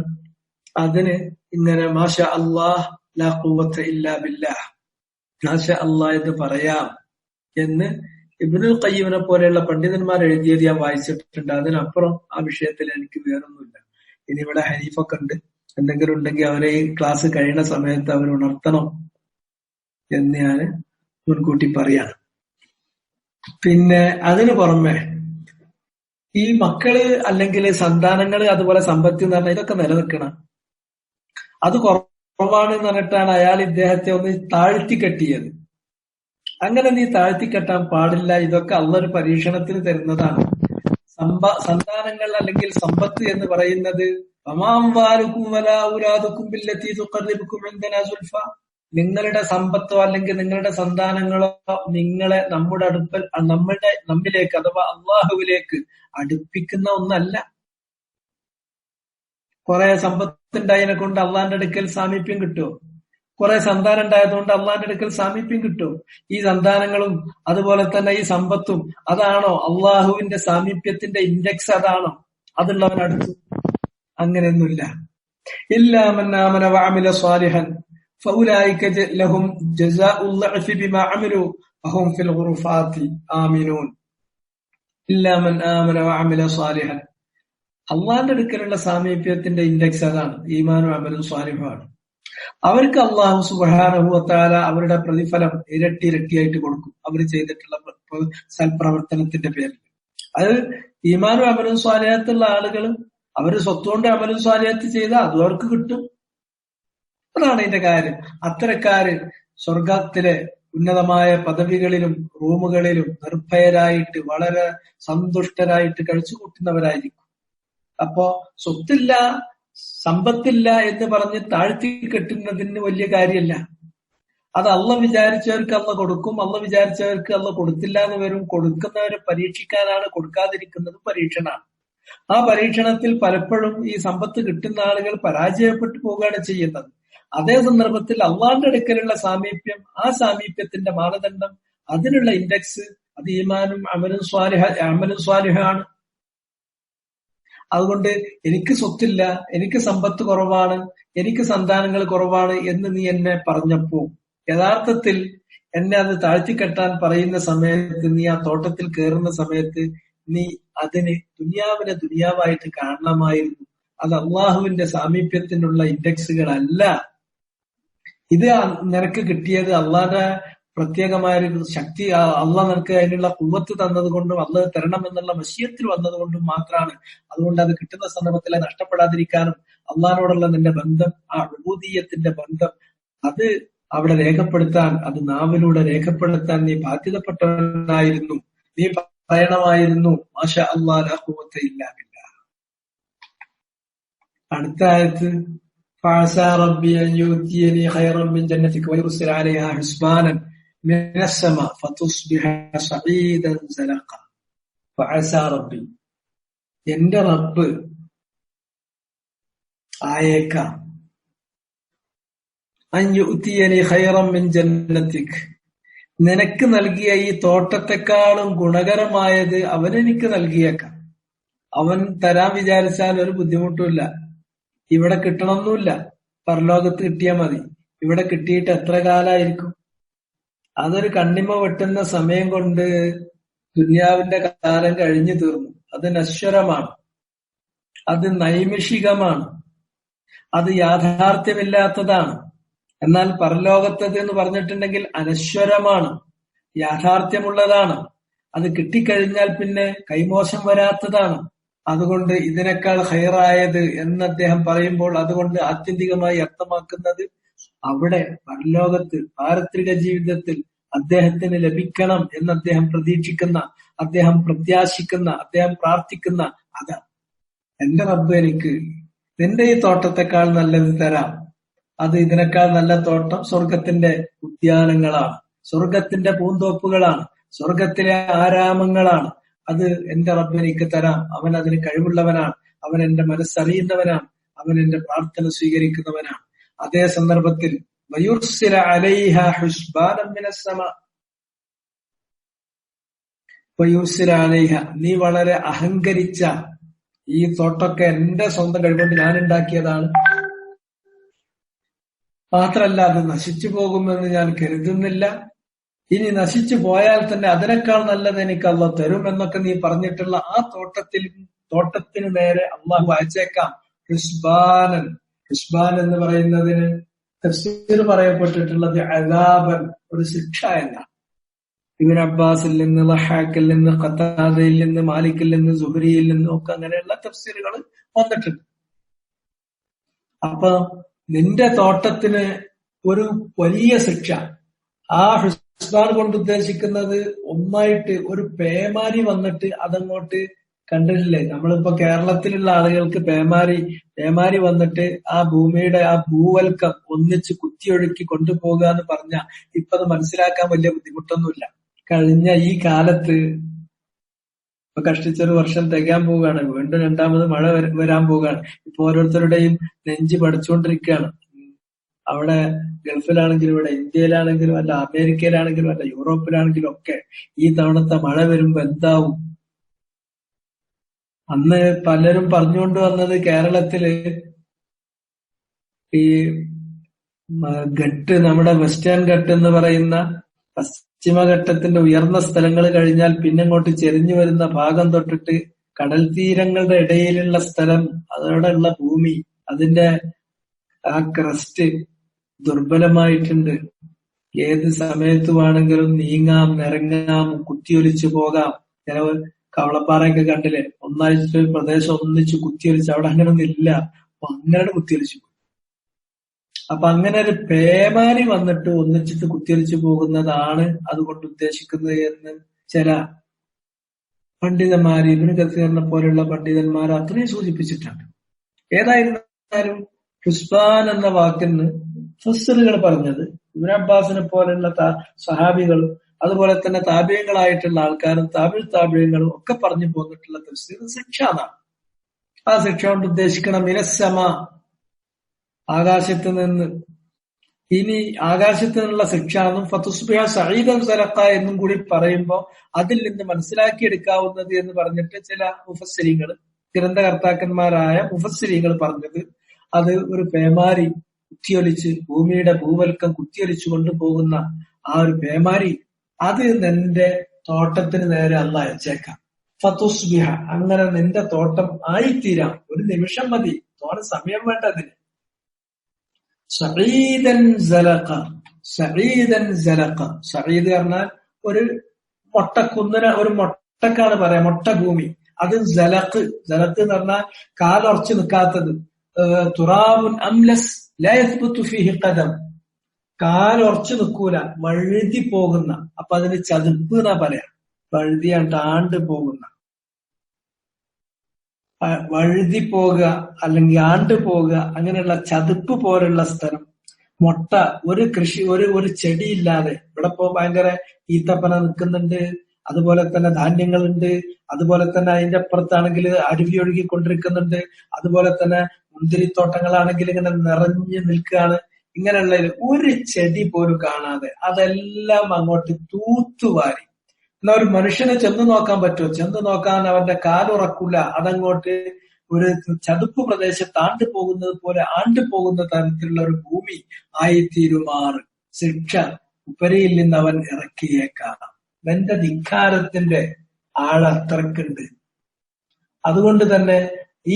അതിന് ഇങ്ങനെ മാഷാ അല്ലാഹ് ലാ ഖുവത ഇല്ലാ ബില്ലാഹ്, മാഷാ അല്ലാഹ് എന്ന് പറയാം എന്ന് ഇബ്നുൽ ഖയ്യിമിനെ പോലെയുള്ള പണ്ഡിതന്മാർ എഴുതിയത് ഞാൻ വായിച്ചിട്ടുണ്ട്. അതിനപ്പുറം ആ വിഷയത്തിൽ എനിക്ക് വേറൊന്നുമില്ല. ഇനി ഇവിടെ ഹനീഫൊക്കെ ഉണ്ട്, എന്തെങ്കിലും ഉണ്ടെങ്കിൽ അവരെ ഈ ക്ലാസ് കഴിയുന്ന സമയത്ത് അവർ ഉണർത്തണം എന്ന് ഞാൻ മുൻകൂട്ടി പറയാണ്. പിന്നെ അതിനു പുറമെ ഈ മക്കള് അല്ലെങ്കിൽ സന്താനങ്ങള് അതുപോലെ സമ്പത്ത് എന്ന് പറഞ്ഞാൽ ഇതൊക്കെ നിലനിൽക്കണം. അത് കുറവാണ് എന്ന് പറഞ്ഞിട്ടാണ് അയാൾ ഇദ്ദേഹത്തെ ഒന്ന് താഴ്ത്തിക്കെട്ടിയത്. അങ്ങനെ നീ താഴ്ത്തിക്കെട്ടാൻ പാടില്ല. ഇതൊക്കെ അള്ളാഹ് ഒരു പരീക്ഷണത്തിന് തരുന്നതാണ്. സന്താനങ്ങൾ അല്ലെങ്കിൽ സമ്പത്ത് എന്ന് പറയുന്നത് നിങ്ങളുടെ സമ്പത്തോ അല്ലെങ്കിൽ നിങ്ങളുടെ സന്താനങ്ങളോ നിങ്ങളെ നമ്മിലേക്ക് അഥവാ അള്ളാഹുവിലേക്ക് അടുപ്പിക്കുന്ന ഒന്നല്ല. കുറെ സമ്പത്തുണ്ടായതിനെ കൊണ്ട് അള്ളാന്റെ അടുക്കൽ സാമീപ്യം കിട്ടുമോ? കുറെ സന്താനം ഉണ്ടായതുകൊണ്ട് അള്ളാന്റെ അടുക്കൽ സാമീപ്യം കിട്ടും? ഈ സന്താനങ്ങളും അതുപോലെ തന്നെ ഈ സമ്പത്തും അതാണോ അള്ളാഹുവിന്റെ സാമീപ്യത്തിന്റെ ഇൻഡെക്സ്? അതാണോ അതുള്ളവൻ അടുത്തു? അങ്ങനെയൊന്നുമില്ല. ഇല്ലാ മൻ ആമന വഅമില സ്വാലിഹൻ ഫഉലൈക ലഹും ജസാഉൽ ളഅഫി ബിമാ അമിലു വഹും ഫിൽ ഗുറുഫാതി ആമിനൂൻ. ഇല്ലാ മൻ ആമന വഅമില സ്വാലിഹൻ, അള്ളാന്റെ അടുക്കലുള്ള സാമീപ്യത്തിന്റെ ഇൻഡെക്സ് അതാണ്, ഈമാനും അമലും സ്വാലിഹുമാണ്. അവർക്ക് അല്ലാഹു സുബ്ഹാനഹു വ തആല അവരുടെ പ്രതിഫലം ഇരട്ടിയായിട്ട് കൊടുക്കും, അവർ ചെയ്തിട്ടുള്ള സൽപ്രവർത്തനത്തിന്റെ പേരിൽ. അത് ഈമാനും അമലും സ്വാലിഹത്തുള്ള ആളുകൾ അവര് സ്വത്തുകൊണ്ട് അമലും സ്വാലിഹത്ത് ചെയ്താൽ അതും അവർക്ക് കിട്ടും. അതാണ് ഇതിന്റെ കാര്യം. അത്തരക്കാര് സ്വർഗത്തിലെ ഉന്നതമായ പദവികളിലും റൂമുകളിലും നിർഭയരായിട്ട് വളരെ സന്തുഷ്ടരായിട്ട് കഴിച്ചുകൂട്ടുന്നവരായിരിക്കും. അപ്പോ സ്വത്തില്ല സമ്പത്തില്ല എന്ന് പറഞ്ഞ് താഴ്ത്തി കെട്ടുന്നതിന് വലിയ കാര്യമല്ല. അത് അള്ളാഹ് വിചാരിച്ചവർക്ക് അള്ളാഹ് കൊടുക്കും, അള്ളാഹ് വിചാരിച്ചവർക്ക് അള്ളാഹ് കൊടുത്തില്ല എന്ന് വരും. കൊടുക്കുന്നവരെ പരീക്ഷിക്കാനാണ്, കൊടുക്കാതിരിക്കുന്നതും പരീക്ഷണമാണ്. ആ പരീക്ഷണത്തിൽ പലപ്പോഴും ഈ സമ്പത്ത് കിട്ടുന്ന ആളുകൾ പരാജയപ്പെട്ടു പോവുകയാണ് ചെയ്യുന്നത്. അതേ സന്ദർഭത്തിൽ അള്ളാന്റെ അടുക്കലുള്ള സാമീപ്യം, ആ സാമീപ്യത്തിന്റെ മാനദണ്ഡം, അതിനുള്ള ഇൻഡെക്സ് അത് ഈമാനും അമലും സ്വാലിഹാണ്. അതുകൊണ്ട് എനിക്ക് സ്വത്തില്ല, എനിക്ക് സമ്പത്ത് കുറവാണ്, എനിക്ക് സന്താനങ്ങൾ കുറവാണ് എന്ന് നീ എന്നെ പറഞ്ഞപ്പോ യഥാർത്ഥത്തിൽ എന്നെ അത് താഴ്ത്തിക്കെട്ടാൻ പറയുന്ന സമയത്ത്, നീ ആ തോട്ടത്തിൽ കയറുന്ന സമയത്ത് നീ അതിന് ദുനിയാവിനെ ദുനിയാവായിട്ട് കാണണമായിരുന്നു. അത് അള്ളാഹുവിന്റെ സാമീപ്യത്തിനുള്ള ഇൻഡെക്സുകളല്ല. ഇത് നിനക്ക് കിട്ടിയത് അള്ളാന്റെ പ്രത്യേകമായൊരു ശക്തി അള്ളാഹ് നിനക്ക് അതിനുള്ള ഖുവ്വത്ത് തന്നത് കൊണ്ടും അള്ളാഹ് തരണം എന്നുള്ള വശീയത്തിൽ വന്നത് കൊണ്ടും മാത്രമാണ്. അതുകൊണ്ട് അത് കിട്ടുന്ന സന്ദർഭത്തിൽ നഷ്ടപ്പെടാതിരിക്കാനും അള്ളാഹിനോടുള്ള നിന്റെ ബന്ധം, ആ ഉബൂദിയ്യത്തിന്റെ ബന്ധം, അത് അവിടെ രേഖപ്പെടുത്താൻ, അത് നാവിലൂടെ രേഖപ്പെടുത്താൻ നീ ബാധ്യതപ്പെട്ടവനായിരുന്നു. നീ പറയണമായിരുന്നു മാഷാ അല്ലാഹ് ലാ ഖുവത ഇല്ലാ ബില്ലാഹ്. അടുത്ത ആയത്ത് ഫഅസാ റബ്ബി അൻ യുഅ്തിയനി ഖൈറൻ മിൻ ജന്നതിക വയുർസില അലൈഹാ ഹുസ്ബാനൻ മിനസ് സമാ ഫതുസ്ബിഹ സഈദൻ സലഖ. ഫഅസാ റബ്ബി, എന്റെ റബ്ബ് ആയേക്കാം, അൻ യുഅ്തിയനി ഖൈറൻ മിൻ ജന്നതിക, നിനക്ക് നൽകിയ ഈ തോട്ടത്തെക്കാളും ഗുണകരമായത് അവനെനിക്ക് നൽകിയേക്കാം. അവൻ തരാൻ വിചാരിച്ചാൽ ഒരു ബുദ്ധിമുട്ടുമില്ല. ഇവിടെ കിട്ടണമെന്നില്ല, പരലോകത്ത് കിട്ടിയാൽ മതി. ഇവിടെ കിട്ടിയിട്ട് എത്ര കാലായിരിക്കും? അതൊരു കണ്ണിമ വെട്ടുന്ന സമയം കൊണ്ട് ദുനിയാവിന്റെ കാലം കഴിഞ്ഞു തീർന്നു. അത് നശ്വരമാണ്, അത് നൈമിഷികമാണ്, അത് യാഥാർത്ഥ്യമില്ലാത്തതാണ്. എന്നാൽ പരലോകത്തത് എന്ന് പറഞ്ഞിട്ടുണ്ടെങ്കിൽ അനശ്വരമാണ്, യാഥാർത്ഥ്യമുള്ളതാണ്. അത് കിട്ടിക്കഴിഞ്ഞാൽ പിന്നെ കൈമോശം വരാത്തതാണ്. അതുകൊണ്ട് ഇതിനേക്കാൾ ഹൈറായത് എന്ന് അദ്ദേഹം പറയുമ്പോൾ അതുകൊണ്ട് ആത്യന്തികമായി അർത്ഥമാക്കുന്നത് അവിടെ പരലോകത്ത് പാരത്രിക ജീവിതത്തിൽ അദ്ദേഹത്തിന് ലഭിക്കണം എന്ന് അദ്ദേഹം പ്രതീക്ഷിക്കുന്ന, അദ്ദേഹം പ്രത്യാശിക്കുന്ന, അദ്ദേഹം പ്രാർത്ഥിക്കുന്ന അതാണ്. എന്റെ റബ്ബ് എനിക്ക് നിന്റെ ഈ തോട്ടത്തെക്കാൾ നല്ലത് തരാം. അത് ഇതിനേക്കാൾ നല്ല തോട്ടം സ്വർഗത്തിന്റെ ഉദ്യാനങ്ങളാണ്, സ്വർഗത്തിന്റെ പൂന്തോപ്പുകളാണ്, സ്വർഗത്തിലെ ആരാമങ്ങളാണ്. അത് എന്റെ റബ്ബ് എനിക്ക് തരാം. അവൻ അതിന് കഴിവുള്ളവനാണ്, അവൻ എന്റെ മനസ്സറിയുന്നവനാണ്, അവൻ എന്റെ പ്രാർത്ഥന സ്വീകരിക്കുന്നവനാണ്. അതേ സന്ദർഭത്തിൽ വയുർസില അലൈഹാ ഹുസ്ബാനൻ മിനസ് സമാ, വയുർസില അലൈഹ, നീ വളരെ അഹങ്കരിച്ച ഈ തോട്ടമൊക്കെ എന്റെ സ്വന്തം കഴിവുകൊണ്ട് ഞാൻ ഉണ്ടാക്കിയതാണ്, മാത്രല്ല അത് നശിച്ചു പോകുമെന്ന് ഞാൻ കരുതുന്നില്ല. ഇനി നശിച്ചു പോയാൽ തന്നെ അതിനേക്കാൾ നല്ലത് എനിക്ക് അള്ളാഹ് തരും എന്നൊക്കെ നീ പറഞ്ഞിട്ടുള്ള ആ തോട്ടത്തിന് നേരെ അള്ളാഹു അയച്ചേക്കാം ഹുസ്ബാനൻ. ഹുസ്ബാൻ എന്ന് പറയുന്നതിന് തഫ്സീർ പറയപ്പെട്ടിട്ടുള്ളത് അദാബൻ, ഒരു ശിക്ഷ എന്നാണ്. ഇബ്നു അബ്ബാസിൽ നിന്ന്, ലഹാക്കിൽ നിന്ന്, ഖതാദയിൽ നിന്ന്, മാലിക്കിൽ നിന്ന്, സുഹരിയിൽ നിന്നും ഒക്കെ അങ്ങനെയുള്ള തഫ്സീറുകൾ വന്നിട്ടുണ്ട്. അപ്പൊ നിന്റെ തോട്ടത്തിന് ഒരു വലിയ ശിക്ഷ. ആ ഹുസ്ബാൻ കൊണ്ട് ഉദ്ദേശിക്കുന്നത് ഒന്നായിട്ട് ഒരു പേമാരി വന്നിട്ട് അതങ്ങോട്ട് കണ്ടിട്ടില്ലേ? നമ്മളിപ്പോ കേരളത്തിലുള്ള ആളുകൾക്ക് പേമാരി വന്നിട്ട് ആ ഭൂമിയുടെ ആ ഭൂവൽക്കം ഒന്നിച്ച് കുത്തിയൊഴുക്കി കൊണ്ടുപോകുക എന്ന് പറഞ്ഞാൽ ഇപ്പൊ അത് മനസ്സിലാക്കാൻ വലിയ ബുദ്ധിമുട്ടൊന്നുമില്ല. കഴിഞ്ഞ ഈ കാലത്ത് ഇപ്പൊ കഷ്ടിച്ചൊരു വർഷം തികയാൻ പോവുകയാണ്, വീണ്ടും രണ്ടാമത് മഴ വരാൻ പോവുകയാണ്. ഇപ്പൊ ഓരോരുത്തരുടെയും നെഞ്ച് പഠിച്ചുകൊണ്ടിരിക്കുകയാണ്. അവിടെ ഗൾഫിലാണെങ്കിലും ഇവിടെ ഇന്ത്യയിലാണെങ്കിലും അല്ല അമേരിക്കയിലാണെങ്കിലും അല്ല യൂറോപ്പിലാണെങ്കിലും ഒക്കെ ഈ തവണത്തെ മഴ വരുമ്പോ എന്താവും? അന്ന് പലരും പറഞ്ഞുകൊണ്ട് വന്നത് കേരളത്തില് ഈ ഘട്ട്, നമ്മുടെ വെസ്റ്റേൺ ഘട്ട് എന്ന് പറയുന്ന പശ്ചിമഘട്ടത്തിന്റെ ഉയർന്ന സ്ഥലങ്ങൾ കഴിഞ്ഞാൽ പിന്നെ അങ്ങോട്ട് ചെരിഞ്ഞു വരുന്ന ഭാഗം തൊട്ടിട്ട് കടൽ തീരങ്ങളുടെ ഇടയിലുള്ള സ്ഥലം, അതോടെയുള്ള ഭൂമി, അതിന്റെ ആ ക്രസ്റ്റ് ദുർബലമായിട്ടുണ്ട്. ഏത് സമയത്ത് വേണമെങ്കിലും നീങ്ങാം, നിറങ്ങാം, കുത്തിയൊലിച്ചു പോകാം. ചില കവളപ്പാറയൊക്കെ കണ്ടില്ലേ, ഒന്നാഴ്ച പ്രദേശം ഒന്നിച്ച് കുത്തിയൊലിച്ച്, അവിടെ അങ്ങനെ ഒന്നും ഇല്ല. അപ്പൊ അങ്ങനെ കുത്തിയൊലിച്ചു പോകും. അപ്പൊ അങ്ങനെ ഒരു പേമാരി വന്നിട്ട് ഒന്നിച്ചിട്ട് കുത്തിയൊലിച്ചു പോകുന്നതാണ് അതുകൊണ്ട് ഉദ്ദേശിക്കുന്നത് എന്ന് ചില പണ്ഡിതന്മാർ, ഇബ്നു കസീറിനെ പോലുള്ള പണ്ഡിതന്മാർ അത്രയും സൂചിപ്പിച്ചിട്ടുണ്ട്. ഏതായിരുന്നാലും ഹുസ്ബാൻ എന്ന വാക്കിന് ഫസ്സറുകൾ പറഞ്ഞത് ഇബ്നു അബ്ബാസിനെ പോലുള്ള സഹാബികൾ, അതുപോലെ തന്നെ താബിഈങ്ങളായിട്ടുള്ള ആൾക്കാരും താബിഈങ്ങളും ഒക്കെ പറഞ്ഞു പോന്നിട്ടുള്ള തഫ്സീർ ശിക്ഷ എന്നാണ്. ആ ശിക്ഷ കൊണ്ട് ഉദ്ദേശിക്കണം മിനസ്സമ, ആകാശത്ത് നിന്ന്. ഇനി ആകാശത്ത് നിന്നുള്ള ശിക്ഷ എന്നും ഫതുസ്ബിഹ സഈദൻ സലഖ എന്നും കൂടി പറയുമ്പോൾ അതിൽ നിന്ന് മനസ്സിലാക്കിയെടുക്കാവുന്നത് എന്ന് പറഞ്ഞിട്ട് ചില മുഫസ്സിരീങ്ങൾ, ഗ്രന്ഥകർത്താക്കന്മാരായ മുഫസ്സിരീങ്ങൾ പറഞ്ഞത് അത് ഒരു പേമാരി കുത്തിയൊലിച്ച് ഭൂമിയുടെ ഭൂവൽക്കം കുത്തിയൊലിച്ചു കൊണ്ടുപോകുന്ന ആ ഒരു പേമാരി, അത് നിന്റെ തോട്ടത്തിന് നേരെ അള്ളാഹ് അയച്ചേക്കാം. ഫതുസ്ബിഹ, അങ്ങനെ നിന്റെ തോട്ടം ആയിത്തീരാം. ഒരു നിമിഷം മതി, തോനെ സമയം വേണ്ട അതിന്. സഈദൻ സലഖ, സഈദൻ സലഖ. സഈദ് പറഞ്ഞാൽ ഒരു മൊട്ടക്കുന്നിന്, ഒരു മൊട്ടക്കാണ് പറയാ, മൊട്ടഭൂമി. അത് സലഖ്. സലഖ് എന്ന് പറഞ്ഞാൽ കാലുറച്ചു നിൽക്കാത്തത്. തുറാബുൻ അംലസ് ലാ യസ്ബുതു ഫീഹി ഖദം. കാലുറച്ചു നിൽക്കൂല, വഴുതി പോകുന്ന. അപ്പൊ അതിന് ചതുപ്പ് എന്നാ പറയാ. വഴുതിയാണ്ട് ആണ്ട് പോകുന്ന, വഴുതി പോകുക അല്ലെങ്കിൽ ആണ്ട് പോകുക, അങ്ങനെയുള്ള ചതുപ്പ് പോലുള്ള സ്ഥലം. മൊട്ട, ഒരു കൃഷി, ഒരു ചെടിയില്ലാതെ. ഇവിടെ ഇപ്പോ ഭയങ്കര ഈത്തപ്പന നിൽക്കുന്നുണ്ട്, അതുപോലെ തന്നെ ധാന്യങ്ങളുണ്ട്, അതുപോലെ തന്നെ അതിന്റെ അപ്പുറത്താണെങ്കിൽ അരുവി ഒഴുകിക്കൊണ്ടിരിക്കുന്നുണ്ട്, അതുപോലെ തന്നെ മുന്തിരിത്തോട്ടങ്ങളാണെങ്കിൽ ഇങ്ങനെ നിറഞ്ഞു നിൽക്കുകയാണ്. ഇങ്ങനെയുള്ള ഒരു ചെടി പോലും കാണാതെ അതെല്ലാം അങ്ങോട്ട് തൂത്തുവാരി. എന്നാ ഒരു മനുഷ്യനെ ചെന്ന് നോക്കാൻ പറ്റുമോ? ചെന്ന് നോക്കാൻ അവന്റെ കാലുറക്കൂല. അതങ്ങോട്ട് ഒരു ചതുപ്പ് പ്രദേശത്ത് ആണ്ട് പോകുന്നത് പോലെ ആണ്ട് പോകുന്ന തരത്തിലുള്ള ഒരു ഭൂമി ആയിത്തീരുമാറ് ശിക്ഷ ഉപരിയിൽ നിന്ന് അവൻ ഇറക്കിയേക്കാം. എന്റെ ധിക്കാരത്തിന്റെ ആഴത്രക്കുണ്ട്. അതുകൊണ്ട് തന്നെ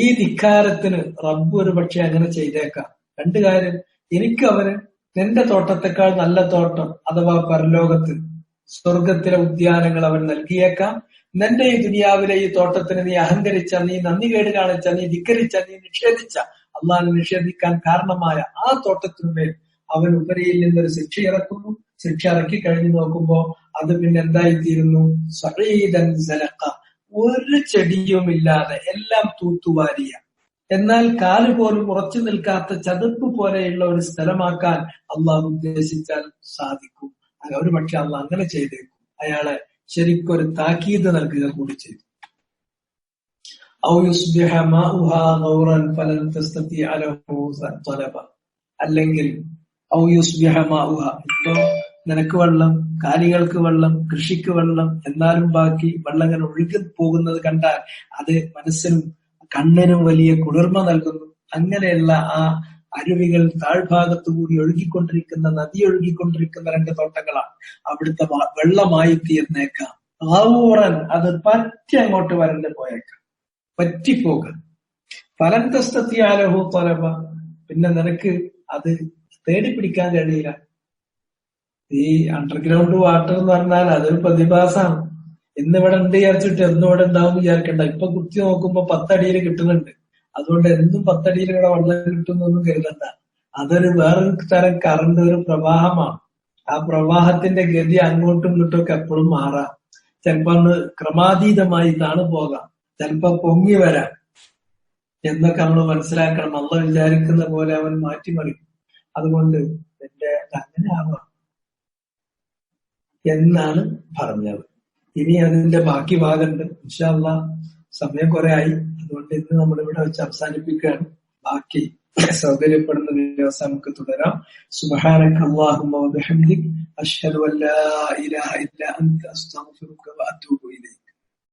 ഈ ധിക്കാരത്തിന് റബ്ബ് ഒരു പക്ഷെ അങ്ങനെ ചെയ്തേക്കാം. രണ്ട് കാര്യം, എനിക്ക് അവന് നിന്റെ തോട്ടത്തെക്കാൾ നല്ല തോട്ടം അഥവാ പരലോകത്ത് സ്വർഗത്തിലെ ഉദ്യാനങ്ങൾ അവൻ നൽകിയേക്കാം. നിന്റെ ഈ ദുനിയാവിലെ ഈ തോട്ടത്തിന് നീ അഹങ്കരിച്ച, നീ നന്ദികേട് കാണിച്ച, നീ ധിക്കരിച്ച, നീ നിഷേധിച്ച, അള്ളാഹു നിഷേധിക്കാൻ കാരണമായ ആ തോട്ടത്തിന്മേൽ അവൻ ഉപരിയിൽ നിന്നൊരു ശിക്ഷ ഇറക്കുന്നു. ശിക്ഷ ഇറക്കി കഴിഞ്ഞു നോക്കുമ്പോ അത് പിന്നെ എന്തായിത്തീരുന്നു? സഈദൻ സലഖ. ഒരു ചെടിയും ഇല്ലാതെ എല്ലാം തൂത്തുവാരിയ, എന്നാൽ കാല് പോലും ഉറച്ചു നിൽക്കാത്ത ചതുപ്പ് പോലെയുള്ള ഒരു സ്ഥലമാക്കാൻ അള്ളാഹു ഉദ്ദേശിച്ചാൽ സാധിക്കും. ഒരു പക്ഷെ അള്ളാഹ് അങ്ങനെ ചെയ്തേക്കും. അയാളെ ശരിക്കൊരു താക്കീത് നൽകുക കൂടി ചെയ്തു. അല്ലെങ്കിൽ ഇപ്പൊ നിനക്ക് വെള്ളം, കാലികൾക്ക് വെള്ളം, കൃഷിക്ക് വെള്ളം, എന്നാലും ബാക്കി വെള്ളം ഇങ്ങനെ ഒഴുകി പോകുന്നത് കണ്ടാൽ അത് മനസ്സിനും കണ്ണിനും വലിയ കുളിർമ നൽകുന്നു. അങ്ങനെയുള്ള ആ അരുവികൾ താഴ്ഭാഗത്തു കൂടി ഒഴുകിക്കൊണ്ടിരിക്കുന്ന, നദി ഒഴുകിക്കൊണ്ടിരിക്കുന്ന രണ്ട് തോട്ടങ്ങളാണ്. അവിടുത്തെ വെള്ളമായി തീർന്നേക്കാം. ഔറൻ, അത് പറ്റി അങ്ങോട്ട് വരണ്ട് പോയേക്കാം, പറ്റിപ്പോകാം. ഫലൻ തസ്തത്തിയാലഹു തൊലബ, പിന്നെ നിനക്ക് അത് തേടിപ്പിടിക്കാൻ കഴിയില്ല. ഈ അണ്ടർഗ്രൗണ്ട് വാട്ടർ എന്ന് പറഞ്ഞാൽ അതൊരു പ്രതിഭാസമാണ്. ഇന്നിവിടെ ഉണ്ട് വിചാരിച്ചിട്ട് എന്നും ഇവിടെ ഉണ്ടാവും വിചാരിക്കണ്ട. ഇപ്പൊ കുത്തി നോക്കുമ്പോ 10 അടിയിൽ കിട്ടുന്നുണ്ട്. അതുകൊണ്ട് എന്നും 10 അടിയിൽ ഇവിടെ വെള്ളം കിട്ടുന്നൊന്നും കരുതണ്ട. അതൊരു വേറൊരു തരം കറണ്ട്, ഒരു പ്രവാഹമാണ്. ആ പ്രവാഹത്തിന്റെ ഗതി അങ്ങോട്ടും ഇങ്ങോട്ടും ഒക്കെ എപ്പോഴും മാറാം. ചിലപ്പോ ഒന്ന് ക്രമാതീതമായി താണു പോകാം, ചിലപ്പോ പൊങ്ങി വരാം എന്നൊക്കെ നമ്മൾ മനസ്സിലാക്കണം. അള്ളാഹ് വിചാരിക്കുന്ന പോലെ അവൻ മാറ്റിമറിക്കും. അതുകൊണ്ട് എന്റെ അങ്ങനെ ആവാം എന്നാണ് പറഞ്ഞത്. ഇനി അതിന്റെ ബാക്കി ഭാഗമുണ്ട്. ഇൻഷാ അല്ലാഹ് സമയം കുറെ ആയി, അതുകൊണ്ട് ഇന്ന് നമ്മളിവിടെ വെച്ച് അവസാനിപ്പിക്കുകയാണ്. ബാക്കി സൗകര്യപ്പെടുന്ന ദിവസം നമുക്ക് തുടരാം. സുബ്ഹാനക അല്ലാഹുമ്മ വബിഹംദിക അശ്ഹദു അൻ ലാ ഇലാഹ ഇല്ല അൻത അസ്തഗ്ഫിറുക വഅതൂബു